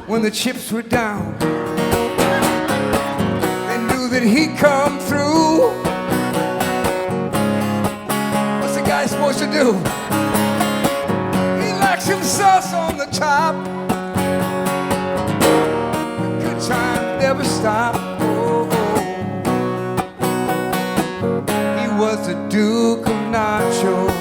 when the chips were down. They knew that he'd come through. What's the guy supposed to do? He likes some sauce on the top. Good times never stop. Oh, oh. He was the Duke of Nachos.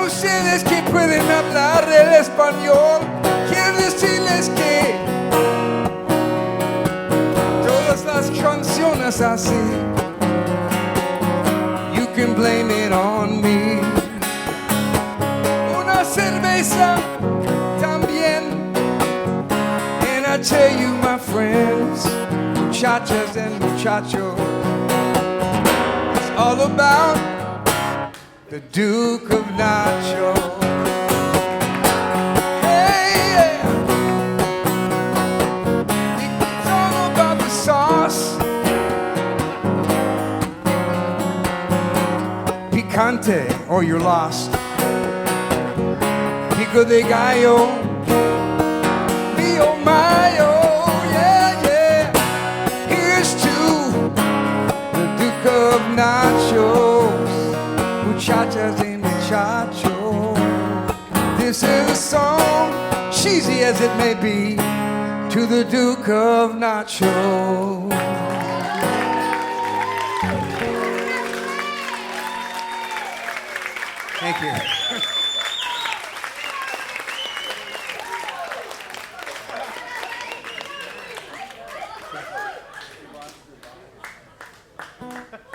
Ustedes que pueden hablar el español, quiero decirles que todas las canciones así, you can blame it on me. Una cerveza también, and I tell you, my friends, muchachas and muchachos, it's all about the Duke of Nachos. Hey, yeah. It's all about the sauce. Picante, or you're lost. Pico de gallo, mio mayo, yeah, yeah. Here's to the Duke of Nachos. Muchachas and muchachos. This is a song, cheesy as it may be, to the Duke of Nachos. Thank you.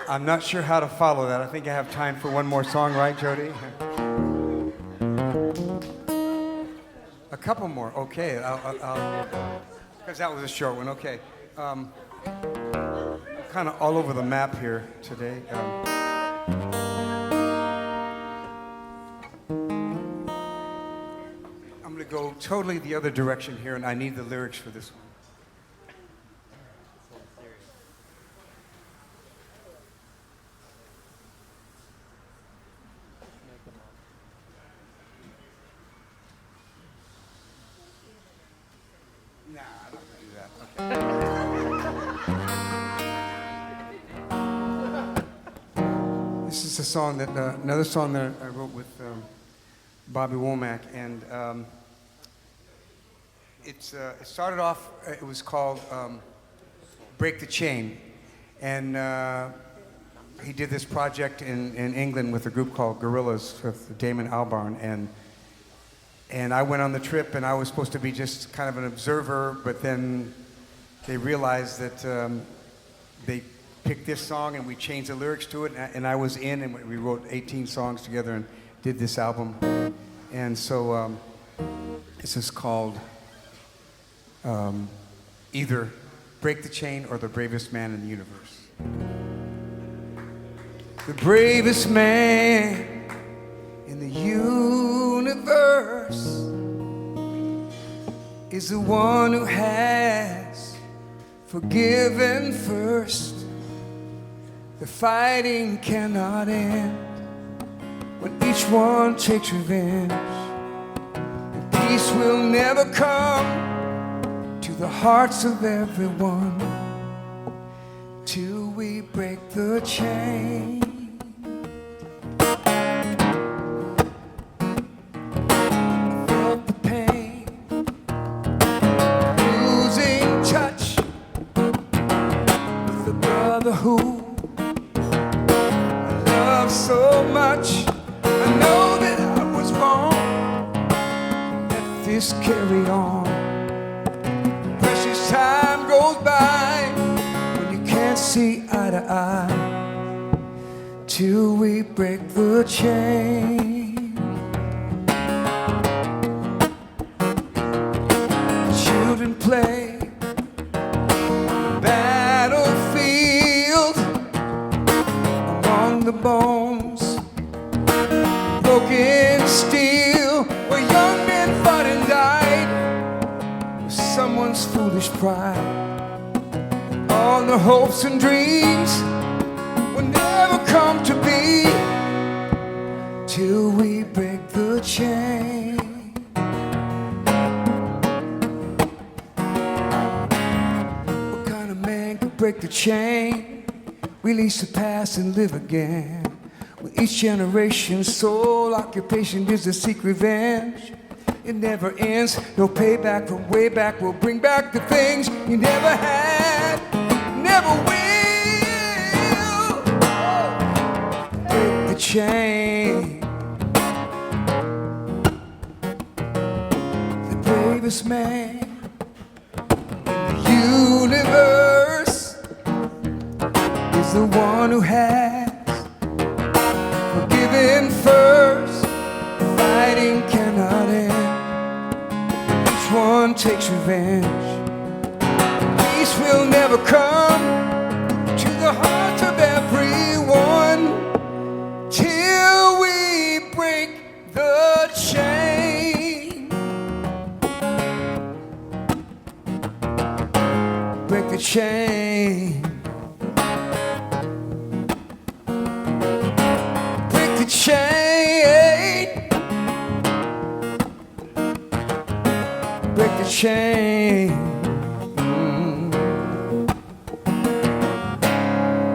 I'm not sure how to follow that. I think I have time for one more song, right, Jodi? A couple more, okay. Because that was a short one, okay. I'm kind of all over the map here today. I'm going to go totally the other direction here, and I need the lyrics for this one. This is a song that another song that I wrote with Bobby Womack, and it started off. It was called "Break the Chain," and he did this project in England with a group called Gorillaz with Damon Albarn, and I went on the trip, and I was supposed to be just kind of an observer, but then they realized that they picked this song and we changed the lyrics to it, and I was in, and we wrote 18 songs together and did this album. And so this is called either Break the Chain or The Bravest Man in the Universe. The bravest man in the universe is the one who has forgiven first. The fighting cannot end when each one takes revenge. And peace will never come to the hearts of everyone till we break the chain. Who I love so much, I know that I was wrong. Let this carry on. Precious time goes by when you can't see eye to eye till we break the chain. Children play the bones, broken steel, where young men fought and died with someone's foolish pride. All their hopes and dreams will never come to be till we break the chain. What kind of man could break the chain? Release the past and live again. With each generation's sole occupation is to seek revenge. It never ends. No payback from way back will bring back the things you never had, never will. Break the chain. The bravest man in the universe is the one who has forgiven first. Fighting cannot end. Each one takes revenge. Peace will never come to the heart of everyone till we break the chain. Break the chain. Chain, break the chain,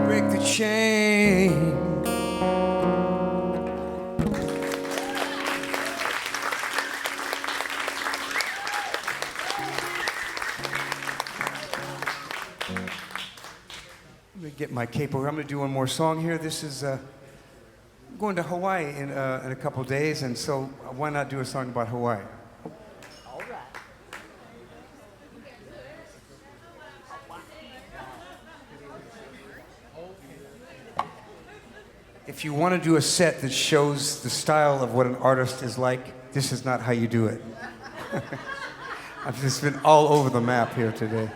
break the chain. Let me get my cape over. I'm going to do one more song here. This is I'm going to Hawaii in a couple days, and so why not do a song about Hawaii? All right. If you want to do a set that shows the style of what an artist is like, this is not how you do it. I've just been all over the map here today.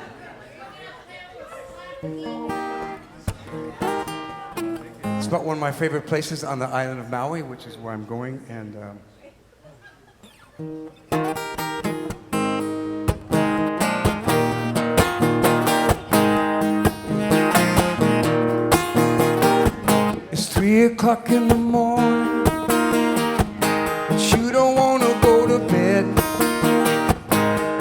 It's about one of my favorite places on the island of Maui, which is where I'm going, and it's 3 o'clock in the morning, but you don't want to go to bed,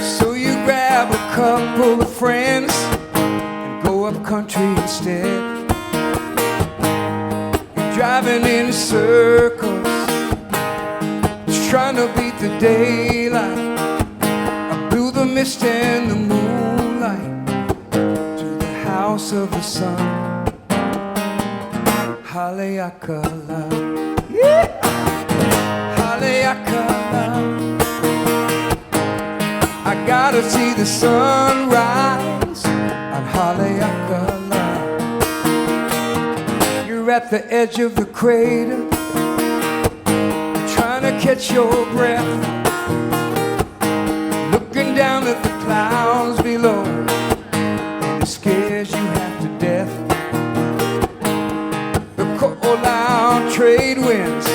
so you grab a couple of friends and go up country instead. Driving in circles, just trying to beat the daylight, up through the mist and the moonlight, to the house of the sun. Haleakala, yeah. Haleakala. I gotta see the sunrise on Haleakala. at the edge of the crater, trying to catch your breath, looking down at the clouds below, and it scares you half to death. The cold out trade winds,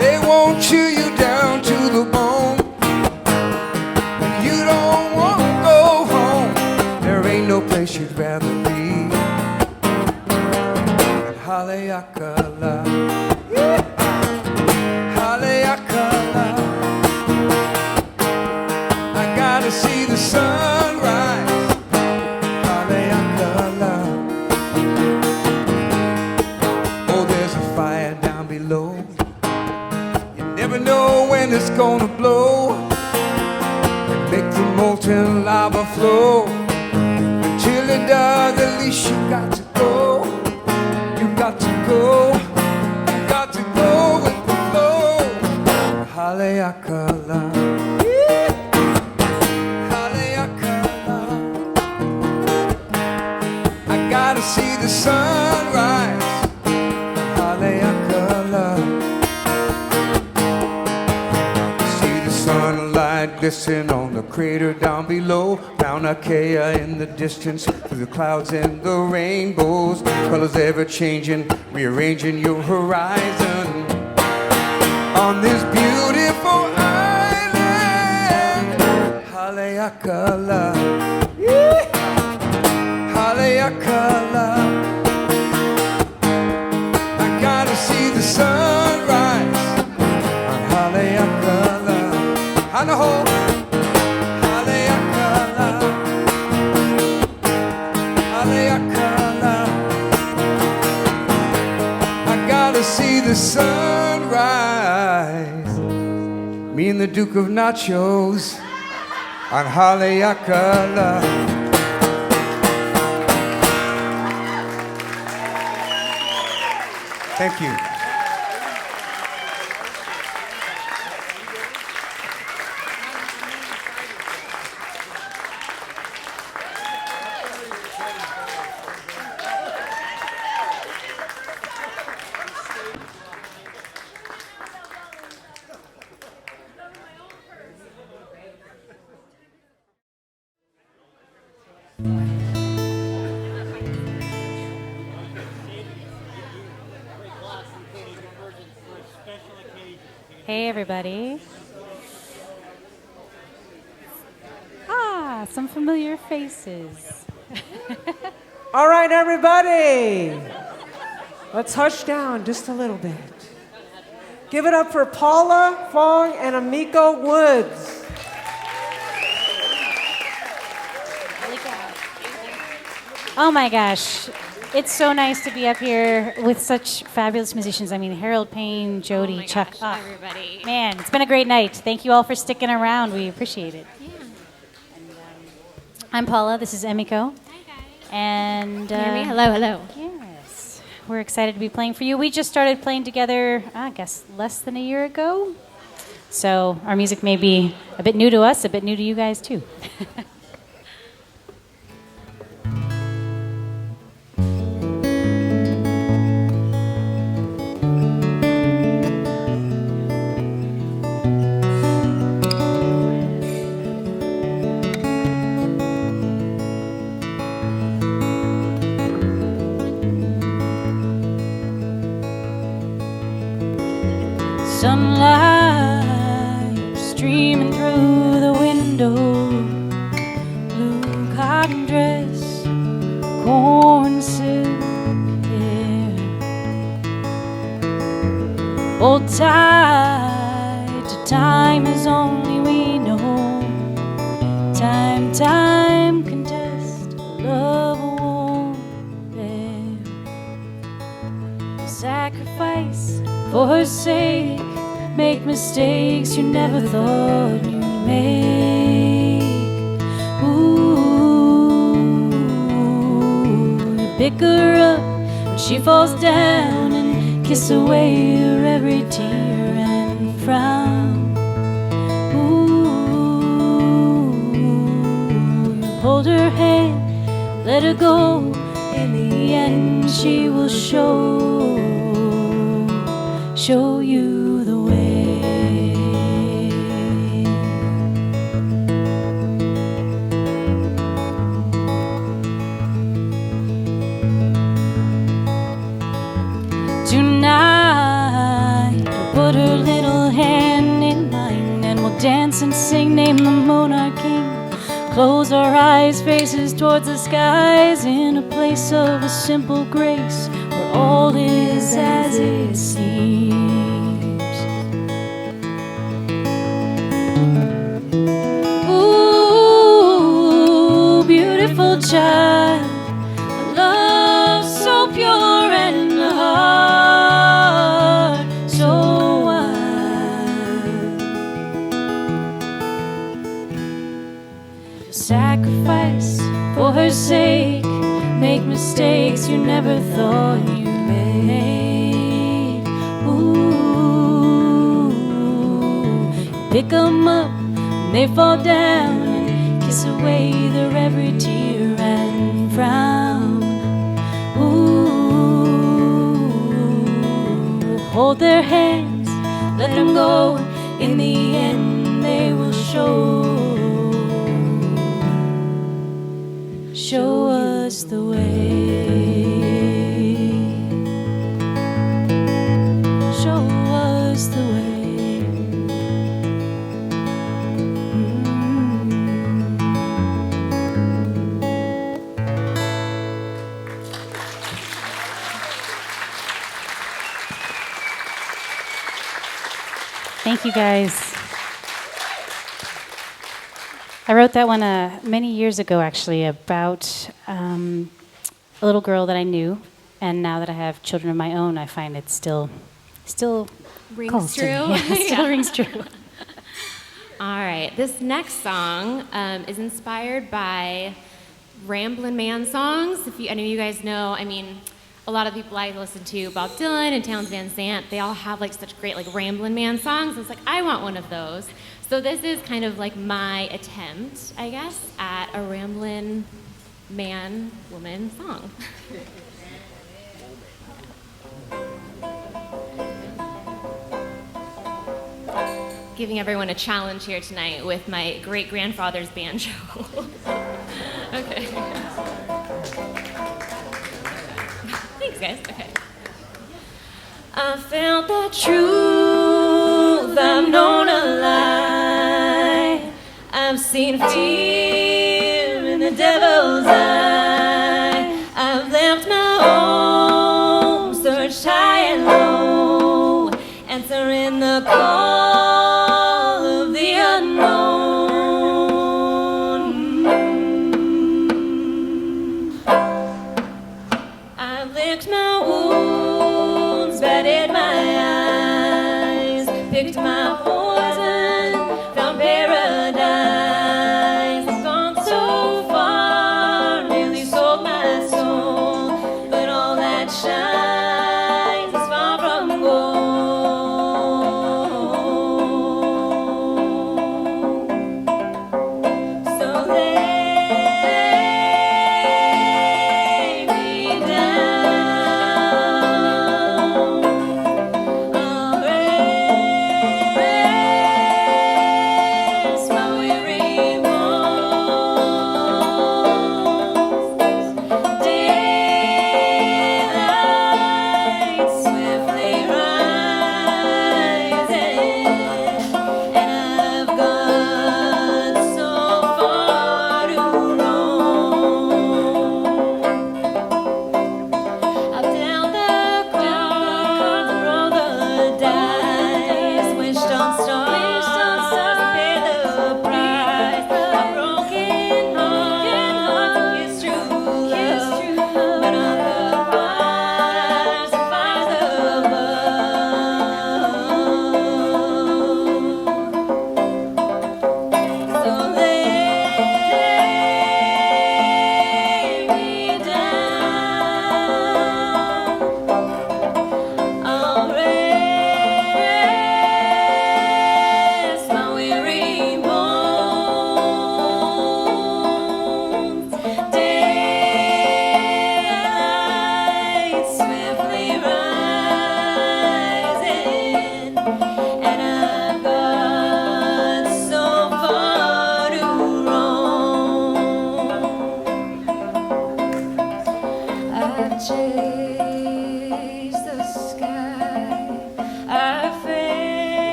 they won't chew you down to the bone. And you don't want to go home, there ain't no place you'd rather be. Haleakala, Haleakala, I gotta see the sunrise. Haleakala, oh, there's a fire down below. You never know when it's gonna blow and make the molten lava flow. Until it does, at least you got to go. Got to go, got to go with the flow. Haleakala, Haleakala, I gotta see the sunrise. Haleakala, see the sunlight glisten on the crater down below. Mount Achaia in the distance, through the clouds and the rainbows, colors ever changing, rearranging your horizon. On this beautiful island, Haleakala, Haleakala, I gotta see the sunrise on Haleakala. Hanaho. See the sunrise. Me and the Duke of Nachos on Haleakala. Thank you. Hey, everybody. Some familiar faces. All right, everybody. Let's hush down just a little bit. Give it up for Paula, Fong, and Emiko Woods. Oh my gosh. It's so nice to be up here with such fabulous musicians. I mean, Harold, Payne, Jodi, Chuck. Gosh, everybody. Man, it's been a great night. Thank you all for sticking around. We appreciate it. Yeah. And, I'm Paula. This is Emiko. Hi, guys. And Can you hear me? Hello, hello. yes, we're excited to be playing for you. We just started playing together, I guess, less than a year ago. So our music may be a bit new to us, a bit new to you guys too. Sunlight streaming through the window, blue cotton dress, corn silk hair, hold tight to time as only we know. Time can test, love won't bear. Sacrifice for her sake, make mistakes you never thought you'd make. Ooh, you pick her up when she falls down and kiss away her every tear and frown. Ooh, you hold her hand, let her go. In the end, she will show. show you the way. Tonight, I'll put her little hand in mine and we'll dance and sing, name the monarch king. Close our eyes, faces towards the skies, in a place of a simple grace where all is as it seems. Ooh, beautiful child, a love so pure and a heart so wild. Sacrifice for her sake, make mistakes you never thought you made. Ooh, pick 'em up when they fall down and kiss away their every tear and frown. Ooh, hold their hands, let them go. In the end, they will show us the way. Show us the way. Thank you, guys. I wrote that one many years ago, actually, about a little girl that I knew, and now that I have children of my own, I find it still Rings calls to true. me. Yeah, still Yeah. rings true. All right, this next song is inspired by Ramblin' Man songs. If any of you guys know, I mean, a lot of people I listen to, Bob Dylan and Townes Van Sant, they all have like such great like Ramblin' Man songs. It's like, I want one of those. So this is kind of like my attempt, I guess, at a Ramblin' Man woman song. Giving everyone a challenge here tonight with my great-grandfather's banjo. Okay. Thanks, guys. Okay. I felt the truth, I've known a lie. I've seen fear in the devil's eye. I've left my home, searched high and low, answering the call of the unknown. I've licked my wounds, batted my eyes, picked my poison, found paradise. I've gone so far, nearly sold my soul, but all that shines is far from gold. So lay me down. I'll rest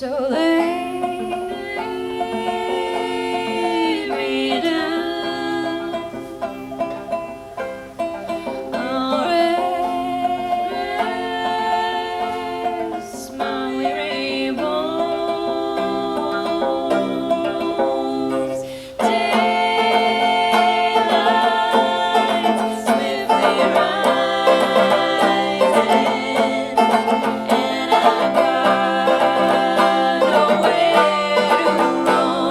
So lay me down. I'll rest my weary bones. Daylight swiftly rising, and I've got nowhere to roam.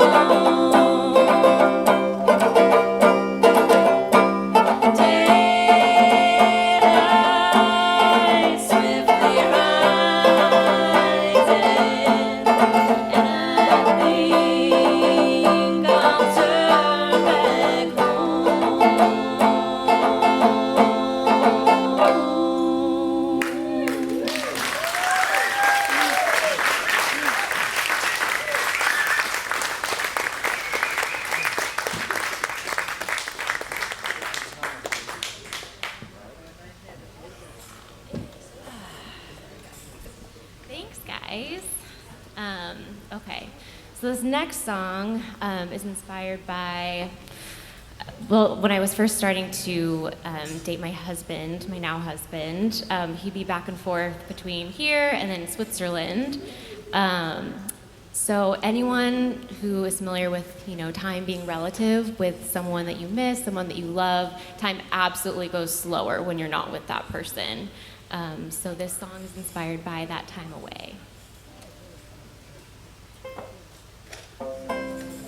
Daylight swiftly rising, and I think I'll turn back home. Thanks, guys. Okay, so this next song is inspired by, well, when I was first starting to date my husband, my now husband, he'd be back and forth between here and then Switzerland. So anyone who is familiar with, time being relative with someone that you miss, someone that you love, time absolutely goes slower when you're not with that person. So this song is inspired by that time away.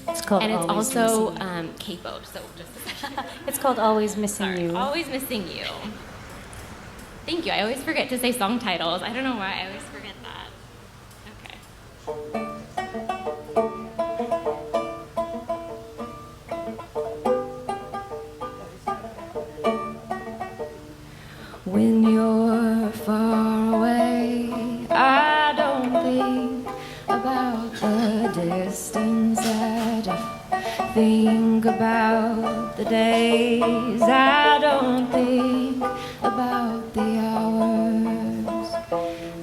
It's called And it's Always also Missing capoed, so just a second. You. It's called Always Missing Sorry, You. Always Missing You. Thank you. I always forget to say song titles. I don't know why I always forget that. Okay. When you're far away, I don't think about the distance. I just think about the days. I don't think about the hours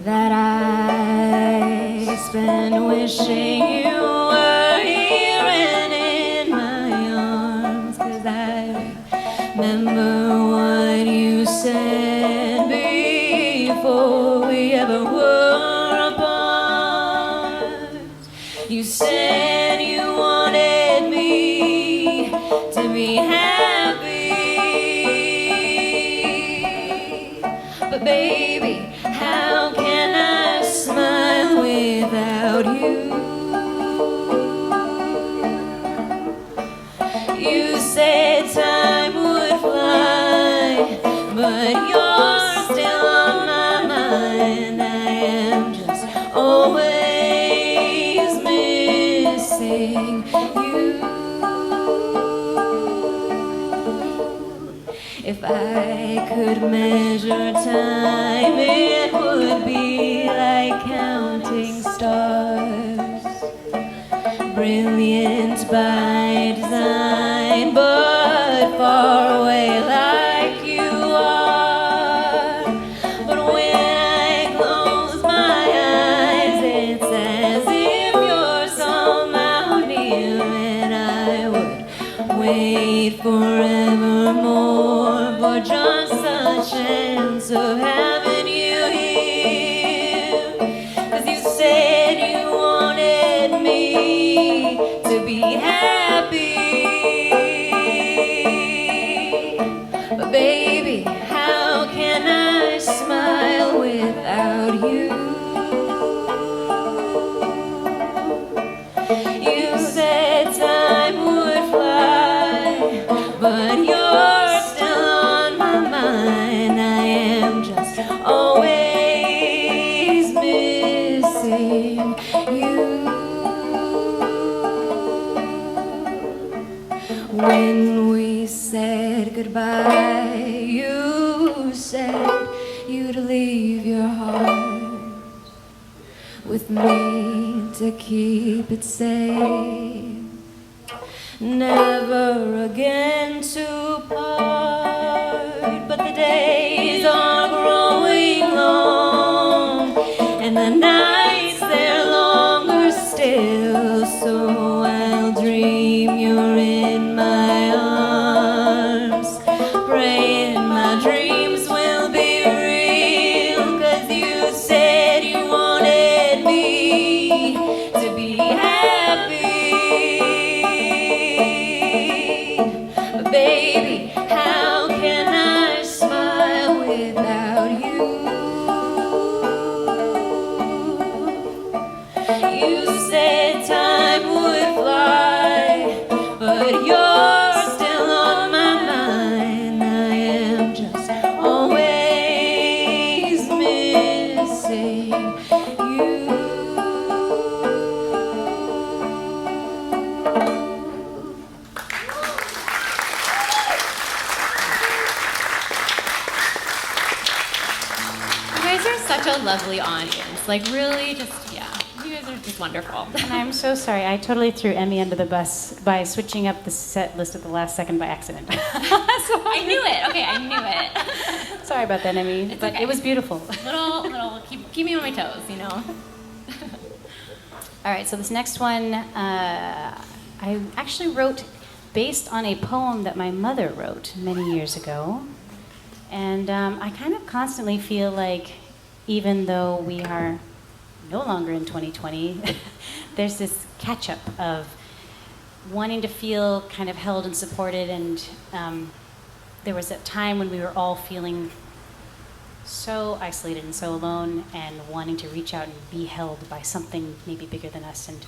that I spend wishing you were here and in my arms. 'Cause I remember what you said before we ever were apart. You said you wanted me to be happy, but baby, how can I smile without you? You said time would fly, but you're still on my mind. I am just always missing you. If I could measure time, it would be like counting stars, brilliant by design, but far away like you are. But when I close my eyes, it's as if you're somehow near, and I would wait forevermore for just a chance of having you here. 'Cause you said you wanted me to be happy, but baby, how can I smile without you? You said time would fly, but you're still on my mind. I am just always missing you. When we said goodbye, you said you'd leave your heart with me to keep it safe, never again to part. But the days are growing long, and the nights they're longer. lovely audience. Like really, just yeah, you guys are just wonderful. And I'm so sorry. I totally threw Emmy under the bus by switching up the set list at the last second by accident. I knew it. Okay, I knew it. Sorry about that, Emmy. But okay. it was beautiful. Little, keep me on my toes, you know. All right, so this next one I actually wrote based on a poem that my mother wrote many years ago. And I kind of constantly feel like even though we are no longer in 2020, there's this catch-up of wanting to feel kind of held and supported. And there was a time when we were all feeling so isolated and so alone and wanting to reach out and be held by something maybe bigger than us. And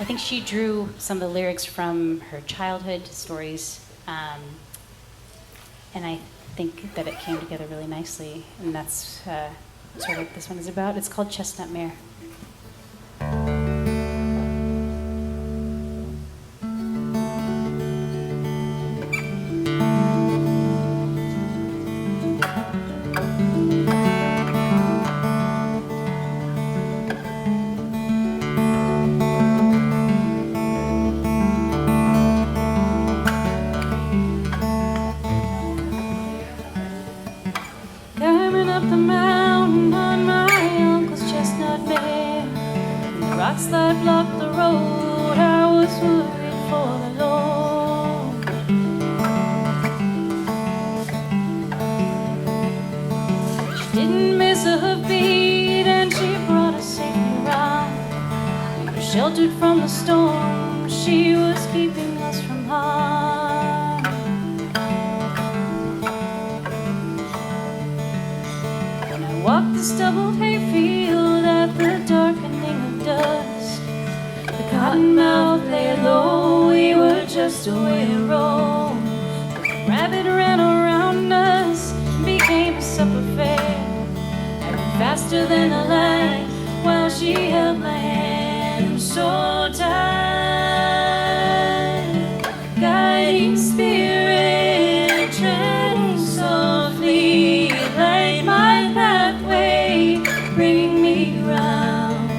I think she drew some of the lyrics from her childhood stories, and I think that it came together really nicely, and that's sort of what this one is about. It's called Chestnut Mare. Climbing up the mountain on my uncle's chestnut mare. The rocks that blocked the road, I was worried for the Lord. She didn't miss a beat and she brought us safely round. We were sheltered from the storm, she was keeping us from harm. Walked the stubbled hayfield at the darkening of dusk. The cottonmouth lay low, we were just a way to roam. The rabbit ran around us and became a supper fare. I ran faster than a light while she held my hand so tight. Guiding spirit, treading softly, light my pathway, bringing me round.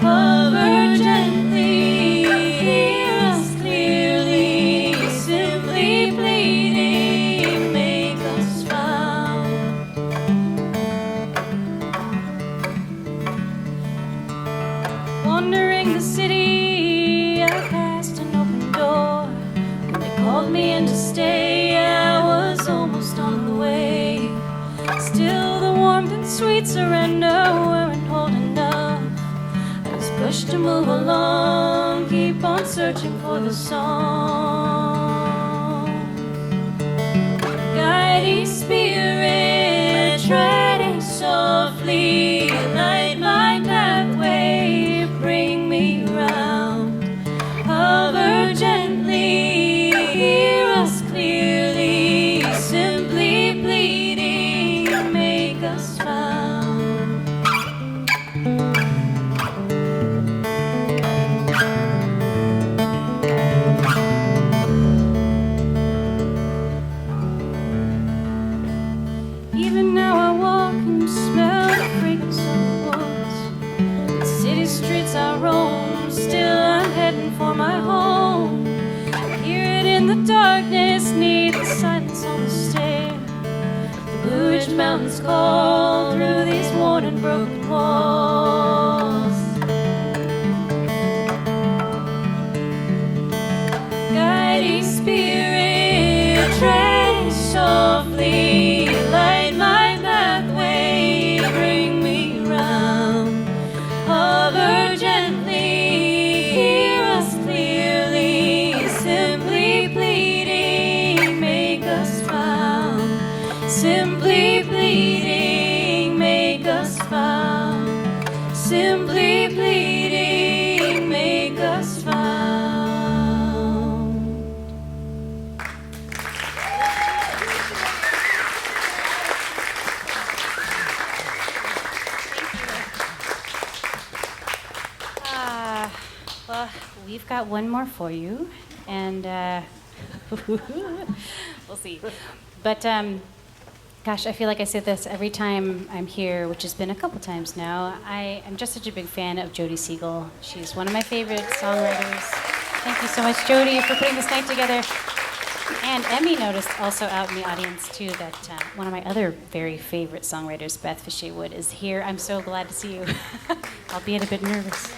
Hover gently, hear us clearly, simply pleading, make us found. Wandering the city, I passed an open door. When they called me in to stay, I was almost on the way. Still the warmth and sweet surrender weren't holding enough. I was pushed to move along, keep on searching for the song. Guiding spirit, treading softly, light my pathway, bring me round. Hover gently, hear us clearly, simply pleading, make us found. Even now I walk and smell the fragrance of the woods. The city streets I roam, still I'm heading for my home. I hear it in the darkness, need the silence on the stair. The Blue Ridge Mountains call through these worn and broken walls. Guiding spirit, treading softly, light my pathway, bring me round. Hover gently, hear us clearly, simply pleading, make us found. Simply pleading, make us found. Simply pleading, make us found. Well, we've got one more for you, and we'll see. But Gosh, I feel like I say this every time I'm here, which has been a couple times now. I am just such a big fan of Jodi Siegel. She's one of my favorite songwriters. Thank you so much, Jodi, for putting this night together. And Emmy noticed also out in the audience, too, that one of my other very favorite songwriters, Beth Fisher Wood, is here. I'm so glad to see you, albeit a bit nervous.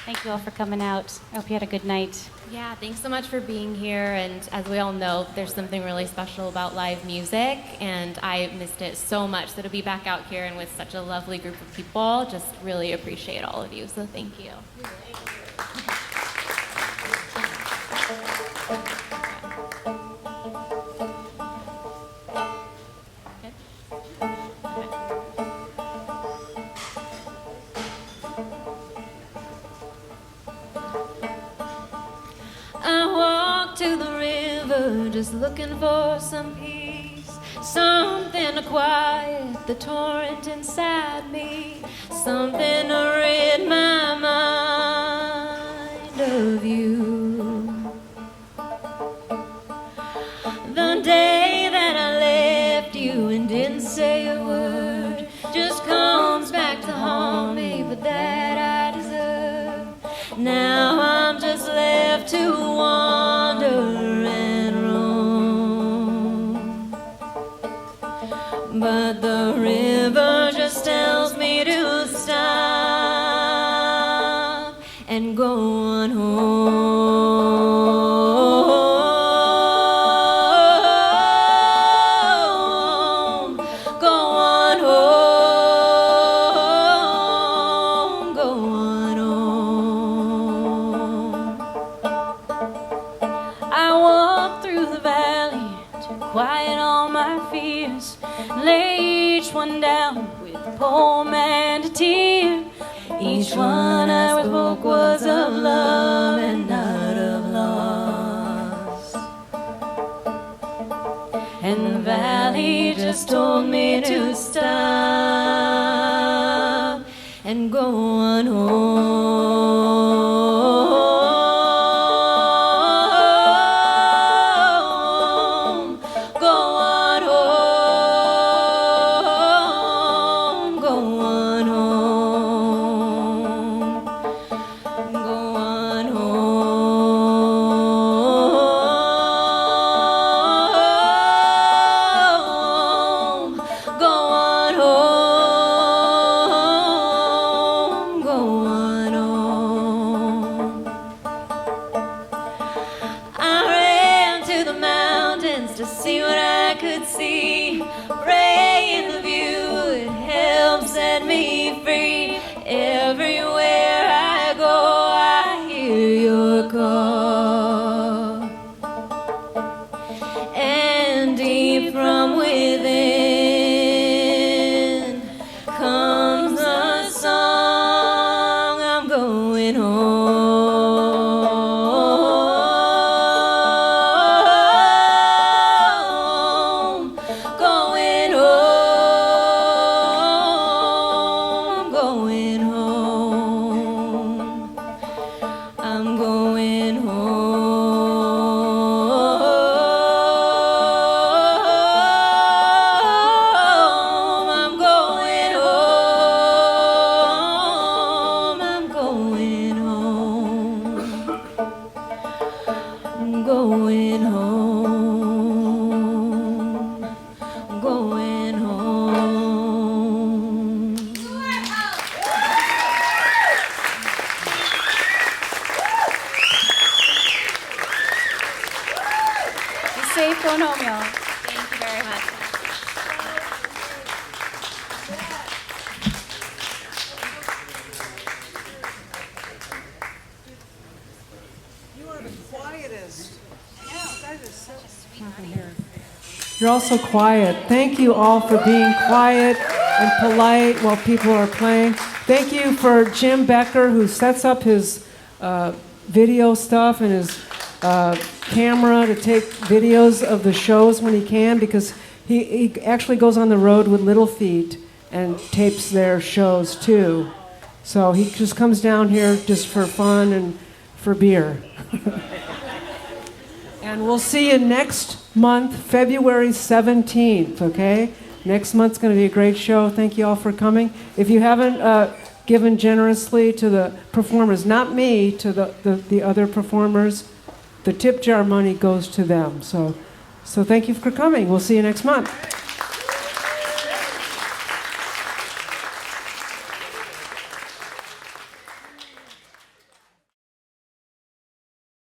Thank you all for coming out. I hope you had a good night. Yeah, thanks so much for being here. And as we all know, there's something really special about live music, and I missed it so much. So to be back out here and with such a lovely group of people, just really appreciate all of you. So thank you. To the river, just looking for some peace, something to quiet the torrent inside me, something to rid my mind of you. The day that I left you and didn't say a word just comes back to haunt me, but that I deserve. Now I'm just left to wander and roam, but the river just tells me to stop and go on home. Go on home. Go on home. I walk through the valley to quiet all my fears, lay each one down with a poem and a tear. Each one I spoke was of love and not of loss, and the valley just told me to stop and go on home. Go on home. Go on home. Go on home. Go on home. Go on home. I ran to the mountains to see what I could see, praying the view would help set me free. Everywhere I go, I hear your call, and deep from within comes a song. I'm going home. Going home. Going home. I'm going home. I'm going home. I'm going home. I'm going home. I'm going home. Be safe going home, y'all. Thank you very much. You are the quietest. That is so sweet. You're also quiet. Thank you all for being quiet and polite while people are playing. Thank you for Jim Becker, who sets up his video stuff and his camera to take videos of the shows when he can, because he actually goes on the road with Little Feet and tapes their shows too. So he just comes down here just for fun and for beer. And we'll see you next month, February 17th, okay? Next month's going to be a great show. Thank you all for coming. If you haven't given generously to the performers, not me, to the other performers, the tip jar money goes to them. So thank you for coming. We'll see you next month.